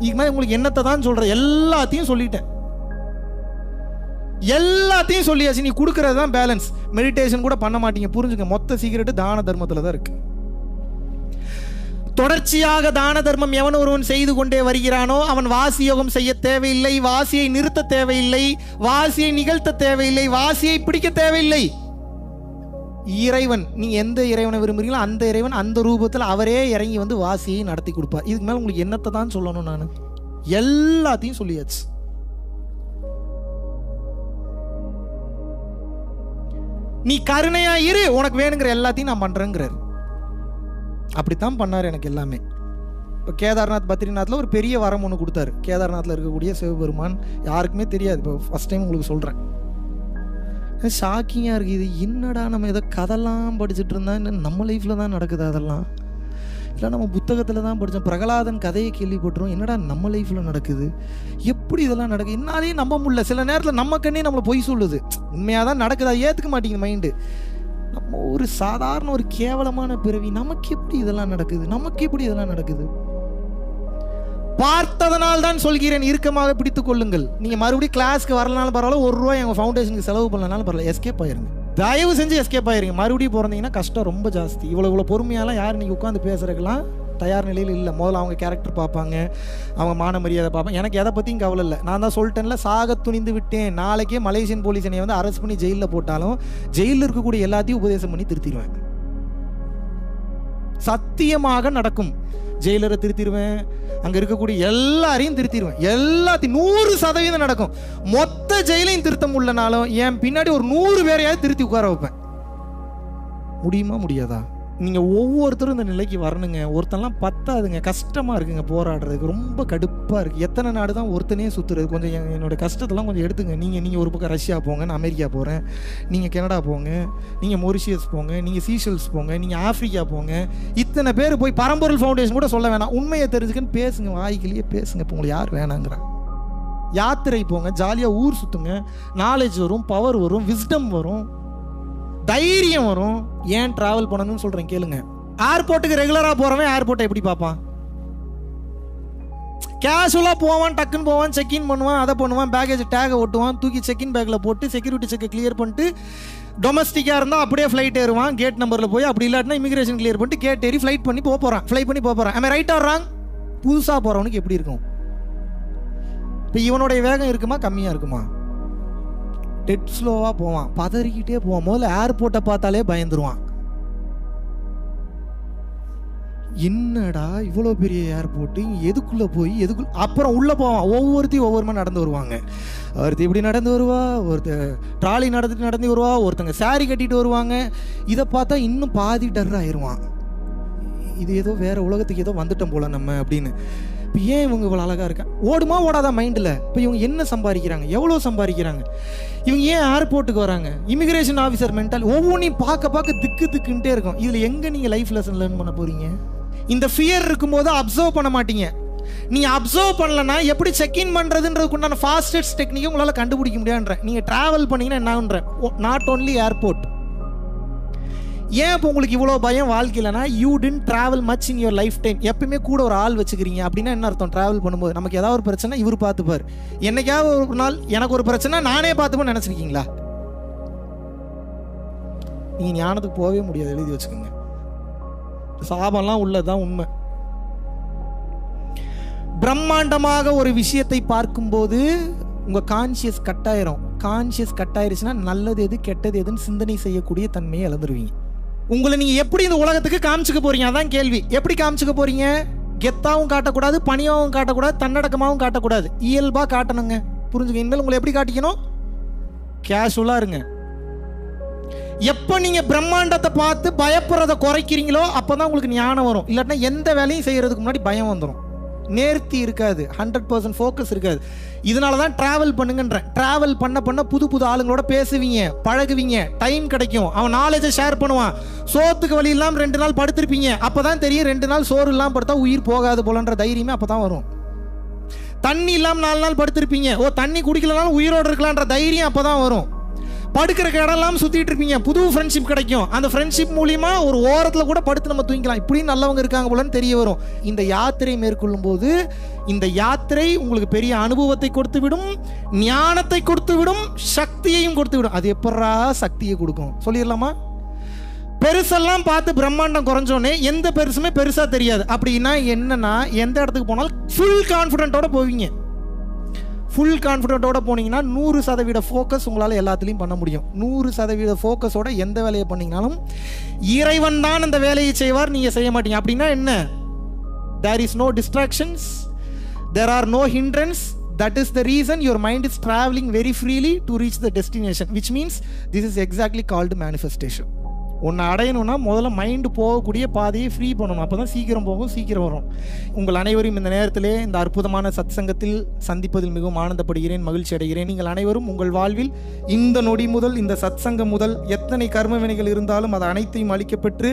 இதுக்கு மேலே உங்களுக்கு என்னத்தை தான் சொல்ற? எல்லாத்தையும் சொல்லிட்டேன், எல்லாத்தையும் சொல்லியாச்சு. நீ கொடுக்கறது தான் பேலன்ஸ். மெடிடேஷன் கூட பண்ண மாட்டீங்க, புரிஞ்சுங்க. மொத்த சீக்கிரட்டு தான தர்மத்தில் தான் இருக்கு. தொடர்ச்சியாக தான தர்மம் எவன் ஒருவன் செய்து கொண்டே வருகிறானோ அவன் வாசி யோகம் செய்ய தேவையில்லை, வாசியை நிறுத்த தேவையில்லை, வாசியை நிகழ்த்த தேவையில்லை, வாசியை பிடிக்க தேவையில்லை. இறைவன், நீ எந்த இறைவனை விரும்புறீங்களோ அந்த இறைவன் அந்த ரூபத்தில் அவரே இறங்கி வந்து வாசியை நடத்தி கொடுப்பார். இதுக்கு மேலே உங்களுக்கு என்னத்தை தான் சொல்லணும்? நான் எல்லாத்தையும் சொல்லியாச்சு. நீ கருணையா இரு, உனக்கு வேணுங்கிற எல்லாத்தையும் நான் பண்றேங்கிறார். அப்படித்தான் பண்ணார் எனக்கு எல்லாமே. இப்போ கேதார்நாத் பத்ரிநாத்தில் ஒரு பெரிய வரம் ஒன்று கொடுத்தாரு. கேதார்நாத்தில் இருக்கக்கூடிய சிவபெருமான் யாருக்குமே தெரியாது. இப்போ ஃபர்ஸ்ட் டைம் உங்களுக்கு சொல்கிறேன். ஷாக்கிங்காக இருக்குது. இது என்னடா, நம்ம ஏதோ கதெல்லாம் படிச்சுட்டு இருந்தா நம்ம லைஃப்பில் தான் நடக்குது அதெல்லாம், இல்லை நம்ம புத்தகத்தில் தான் படித்தோம். பிரகலாதன் கதையை கேள்விப்பட்டுரும், என்னடா நம்ம லைஃப்பில் நடக்குது, எப்படி இதெல்லாம் நடக்குது, என்னாலையும் நம்ப முடியல. சில நேரத்தில் நம்ம கண்ணே நம்மளை பொய் சொல்லுது. உண்மையாக தான் நடக்குது, அதை ஏற்றுக்க மாட்டேங்குது மைண்டு. நம்ம ஒரு சாதாரண ஒரு கேவலமான பிறவி, நமக்கு எப்படி இதெல்லாம் நடக்குது? பார்த்ததனால் தான் சொல்கிறேன், இறுக்கமாக பிடித்துக் கொள்ளுங்கள். நீங்கள் மறுபடியும் கிளாஸ்க்கு வரலனாலும் பரவாயில்ல, ₹1 எங்கள் ஃபவுண்டேஷனுக்கு செலவு பண்ணலனாலும் பரவாயில்ல, எஸ்கேப் ஆயிருங்க. தயவு செஞ்சு எஸ்கேப் ஆயிருங்க. மறுபடியும் பிறந்தீங்கன்னா கஷ்டம் ரொம்ப ஜாஸ்தி. இவ்வளோ பொறுமையாலாம் யார் நீங்கள் உட்காந்து பேசுறதுக்கெல்லாம் தயார் நிலையில் இல்லை. முதல்ல அவங்க கேரக்டர் பார்ப்பாங்க, அவங்க மான மரியாதை பார்ப்பாங்க. எனக்கு எதை பற்றியும் கவலை இல்லை. நான் தான் சொல்லிட்டேன்ல, சாக துணிந்து விட்டேன். நாளைக்கே மலேசியன் போலீஸ் என்னை வந்து அரெஸ்ட் பண்ணி ஜெயிலில் போட்டாலும் ஜெயிலில் இருக்கக்கூடிய எல்லாத்தையும் உபதேசம் பண்ணி திருத்திடுவேன். சத்தியமாக நடக்கும். ஜெயிலரை திருத்திடுவேன், அங்கே இருக்கக்கூடிய எல்லாரையும் திருத்திடுவேன். எல்லாத்தையும் 100% நடக்கும். மொத்த ஜெயிலையும் திருத்த முடியலனாலும் என் பின்னாடி ஒரு 100 பேரையாவது திருத்தி உட்கார வைப்பேன். முடியுமா முடியாதா? நீங்கள் ஒவ்வொருத்தரும் இந்த நிலைக்கு வரணுங்க. ஒருத்தெல்லாம் பத்தாதுங்க, கஷ்டமாக இருக்குங்க போராடுறதுக்கு, ரொம்ப கடுப்பாக இருக்குது. எத்தனை நாடு தான் ஒருத்தனே சுற்றுறது? கொஞ்சம் என்னோடய கஷ்டத்தெல்லாம் கொஞ்சம் எடுத்துங்க. நீங்கள் ஒரு பக்கம் ரஷ்யா போங்க, நான் அமெரிக்கா போகிறேன், நீங்கள் கனடா போங்க, நீங்கள் மொரிஷியஸ் போங்க, நீங்கள் சீஷல்ஸ் போங்க, நீங்கள் ஆஃப்ரிக்கா போங்க. இத்தனை பேர் போய் பரம்பொருள் ஃபவுண்டேஷன் கூட சொல்ல வேணாம், உண்மையை தெரிஞ்சுக்கன்னு பேசுங்க, வாய்க்கிலேயே பேசுங்க. இப்போ உங்களுக்கு யார் வேணாங்கிறான்? யாத்திரை போங்க, ஜாலியாக ஊர் சுற்றுங்க, நாலேஜ் வரும், பவர் வரும், விஸ்டம் வரும், தைரியம் வரும். ஏன் டிராவல் பண்ணணும்னு சொல்றேன் கேளுங்க. ஏர்போர்ட்டுக்கு ரெகுலரா போறவன் ஏர்போர்ட்டை எப்படி பார்ப்பான்? கேஷுவலாக போவான், டக்குன்னு போவான், செக்இன் பண்ணுவான், அதை பண்ணுவான், பேக்கேஜ் டேகை ஓட்டுவான், தூக்கி செக்இன் பேக்கில் போட்டு செக்யூரிட்டி செக்கை கிளியர் பண்ணிட்டு, டொமஸ்டிக்காக இருந்தால் அப்படியே ஃப்ளைட் ஏறுவான், கேட் நம்பரில் போய், அப்படி இல்லாட்டினா இமிகிரேஷன் கிளியர் பண்ணிட்டு கேட் ஏறி ஃப்ளைட் பண்ணி போகிறான். ஐ ரைட் ஆர் ராங்? புதுசாக போகிறவனுக்கு எப்படி இருக்கும்? இப்போ இவனுடைய வேகம் இருக்குமா கம்மியாக இருக்குமா? டெட் ஸ்லோவாக போவான், பதறிக்கிட்டே போவான். முதல்ல ஏர்போர்ட்டை பார்த்தாலே பயந்துருவான். என்னடா இவ்வளோ பெரிய ஏர்போர்ட்டு, எதுக்குள்ளே போய் அப்புறம் உள்ளே போவான். ஒவ்வொருத்தையும் ஒவ்வொரு மாதிரி நடந்து வருவாங்க. ஒருத்தர் இப்படி நடந்து வருவா, ஒருத்தர் ட்ராலி நடந்து வருவா, ஒருத்தங்க சாரி கட்டிட்டு வருவாங்க. இதை பார்த்தா இன்னும் பாதி டர் ஆயிடுவான். இது ஏதோ வேற உலகத்துக்கு ஏதோ வந்துட்டோம் போல நம்ம அப்படின்னு. இப்போ ஏன் இவங்க இவ்வளோ அழகாக இருக்கா? ஓடுமா ஓடாதா மைண்டில்? இப்போ இவங்க என்ன சம்பாதிக்கிறாங்க, எவ்வளோ சம்பாதிக்கிறாங்க, இவங்க ஏன் ஏர்போர்ட்டுக்கு வராங்க? இமிகிரேஷன் ஆஃபீஸர் மென்டல் ஒவ்வொன்றையும் பார்க்க திக்குன்ட்டே இருக்கும். இதில் எங்கே நீங்கள் லைஃப் லெசன் லேர்ன் பண்ண போகிறீங்க? இந்த ஃபியர் இருக்கும்போது அப்சர்வ் பண்ண மாட்டீங்க. நீங்கள் அப்சர்வ் பண்ணலன்னா எப்படி செக்இன் பண்ணுறதுன்றதுக்கு உண்டான ஃபாஸ்டஸ்ட் டெக்னிக்கை உங்களால் கண்டுபிடிக்க முடியாதுன்ற. நீங்கள் ட்ராவல் பண்ணிங்கன்னா என்ன ஆகுன்ற? Not only airport. ஏன் இப்போ உங்களுக்கு இவ்வளோ பயம் வாழ்க்கையிலனா, you did travel much in your life time. எப்பயுமே கூட ஒரு ஆள் வச்சுக்கிறீங்க. அப்படின்னா என்ன அர்த்தம்? ட்ராவல் பண்ணும்போது நமக்கு ஏதாவது ஒரு பிரச்சனை இவர் பார்த்துப்பார். என்னைக்காவது ஒரு நாள் எனக்கு ஒரு பிரச்சனை நானே பார்த்துப்பேன்னு நினச்சிருக்கீங்களா? நீங்கள் ஞானத்துக்கு போகவே முடியாது, எழுதி வச்சுக்கோங்க. சாபம்லாம் உள்ளதுதான் உண்மை. பிரம்மாண்டமாக ஒரு விஷயத்தை பார்க்கும்போது உங்கள் கான்சியஸ் கட்டாயிரும். கான்சியஸ் கட்டாயிருச்சுன்னா நல்லது எது கெட்டது எதுன்னு சிந்தனை செய்யக்கூடிய தன்மையை இழந்துருவீங்க. உங்களை நீங்கள் எப்படி இந்த உலகத்துக்கு காமிச்சுக்க போறீங்க? அதான் கேள்வி. எப்படி காமிச்சுக்க போறீங்க? கெத்தாவும் காட்டக்கூடாது, பணியாவும் காட்டக்கூடாது, தன்னடக்கமாகவும் காட்டக்கூடாது, இயல்பாக காட்டணுங்க. புரிஞ்சுக்க. இனிமேல் உங்களை எப்படி காட்டிக்கணும்? கேஷுவலாக இருங்க. எப்போ நீங்கள் பிரம்மாண்டத்தை பார்த்து பயப்படுறதை குறைக்கிறீங்களோ அப்போ தான் உங்களுக்கு ஞானம் வரும். இல்லாட்டினா எந்த வேலையும் செய்கிறதுக்கு முன்னாடி பயம் வந்துடும். நேர்த்தி இருக்காது, 100% ஃபோக்கஸ் இருக்காது. இதனால தான் ட்ராவல் பண்ணுங்கன்றேன். ட்ராவல் பண்ண புது ஆளுங்களோட பேசுவீங்க, பழகுவீங்க, டைம் கிடைக்கும், அவன் நாலேஜை ஷேர் பண்ணுவான். சோத்துக்கு வழி இல்லாமல் 2 நாள் படுத்திருப்பீங்க, அப்போ தான் தெரியும் 2 நாள் சோறு இல்லாமல் படுத்தா உயிர் போகாது போலன்ற தைரியமே அப்போ தான் வரும். தண்ணி இல்லாமல் 4 நாள் படுத்திருப்பீங்க, தண்ணி குடிக்கலனாலும் உயிரோடு இருக்கலான்ற தைரியம் அப்போ தான் வரும். படுக்கிற இடம்லாம் சுற்றிட்டு இருப்பீங்க, புது ஃப்ரெண்ட்ஷிப் கிடைக்கும். அந்த ஃப்ரெண்ட்ஷிப் மூலிமா ஒரு ஓரத்தில் கூட படுத்து நம்ம தூங்கிக்கலாம், இப்படியும் நல்லவங்க இருக்காங்க போலன்னு தெரிய வரும். இந்த யாத்திரை மேற்கொள்ளும் போது இந்த யாத்திரை உங்களுக்கு பெரிய அனுபவத்தை கொடுத்து விடும், ஞானத்தை கொடுத்து விடும், சக்தியையும் கொடுத்து விடும். அது எப்படா சக்தியை கொடுக்கும் சொல்லிடலாமா? பெருசெல்லாம் பார்த்து பிரம்மாண்டம் குறைஞ்சோன்னே எந்த பெருசுமே பெருசாக தெரியாது. அப்படின்னா என்னன்னா, எந்த இடத்துக்கு போனாலும் ஃபுல் கான்ஃபிடென்ட்டோட போவீங்க. ஃபுல் கான்ஃபிடென்ட்டோட போனீங்கன்னா 100% ஃபோக்கஸ் உங்களால் எல்லாத்துலேயும் பண்ண முடியும். 100% ஃபோக்கஸோட எந்த வேலையை பண்ணிங்கனாலும் இறைவன் தான் அந்த வேலையை செய்வார், நீங்கள் செய்ய மாட்டீங்க. அப்படின்னா என்ன? there is no distractions, there are no hindrance. That is the reason your mind is traveling very freely to reach the destination, which means this is exactly called manifestation. ஒன்று அடையணும்னா முதல்ல மைண்டு போகக்கூடிய பாதையை ஃப்ரீ பண்ணணும். அப்போ தான் சீக்கிரம் போகும், சீக்கிரம் வரும். உங்கள் அனைவரும் இந்த நேரத்திலே இந்த அற்புதமான சத்சங்கத்தில் சந்திப்பதில் மிகவும் ஆனந்தப்படுகிறேன், மகிழ்ச்சி அடைகிறேன். நீங்கள் அனைவரும் உங்கள் வாழ்வில் இந்த நொடி முதல், இந்த சத்சங்கம் முதல் எத்தனை கர்ம வினைகள் இருந்தாலும் அது அனைத்தையும் அளிக்கப்பெற்று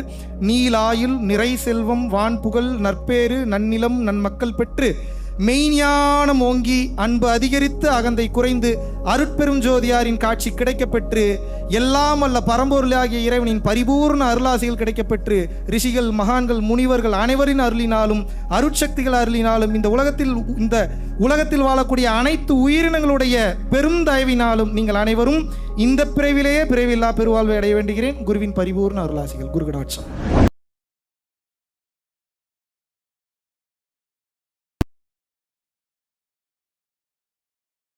நீலாயுள், நிறை செல்வம், வான் புகழ், நற்பேறு, நன்னிலம், நன்மக்கள் பெற்று மெய்ஞானம் ஓங்கி அன்பு அதிகரித்து அகந்தை குறைந்து அருட்பெரும் ஜோதியாரின் காட்சி கிடைக்கப்பெற்று எல்லாம் அல்ல பரம்பொருளாகிய இறைவனின் பரிபூர்ண அருளாசிகள் கிடைக்கப்பெற்று ரிஷிகள், மகான்கள், முனிவர்கள் அனைவரின் அருளினாலும் அருட்சக்திகள் அருளினாலும் இந்த உலகத்தில் வாழக்கூடிய அனைத்து உயிரினங்களுடைய பெரும் தயவினாலும் நீங்கள் அனைவரும் இந்த பிறவிலேயே பிறவில்லா பெருவாழ்வை அடைய வேண்டுகிறேன். குருவின் பரிபூர்ண அருளாசிகள். குரு கடாட்சம்.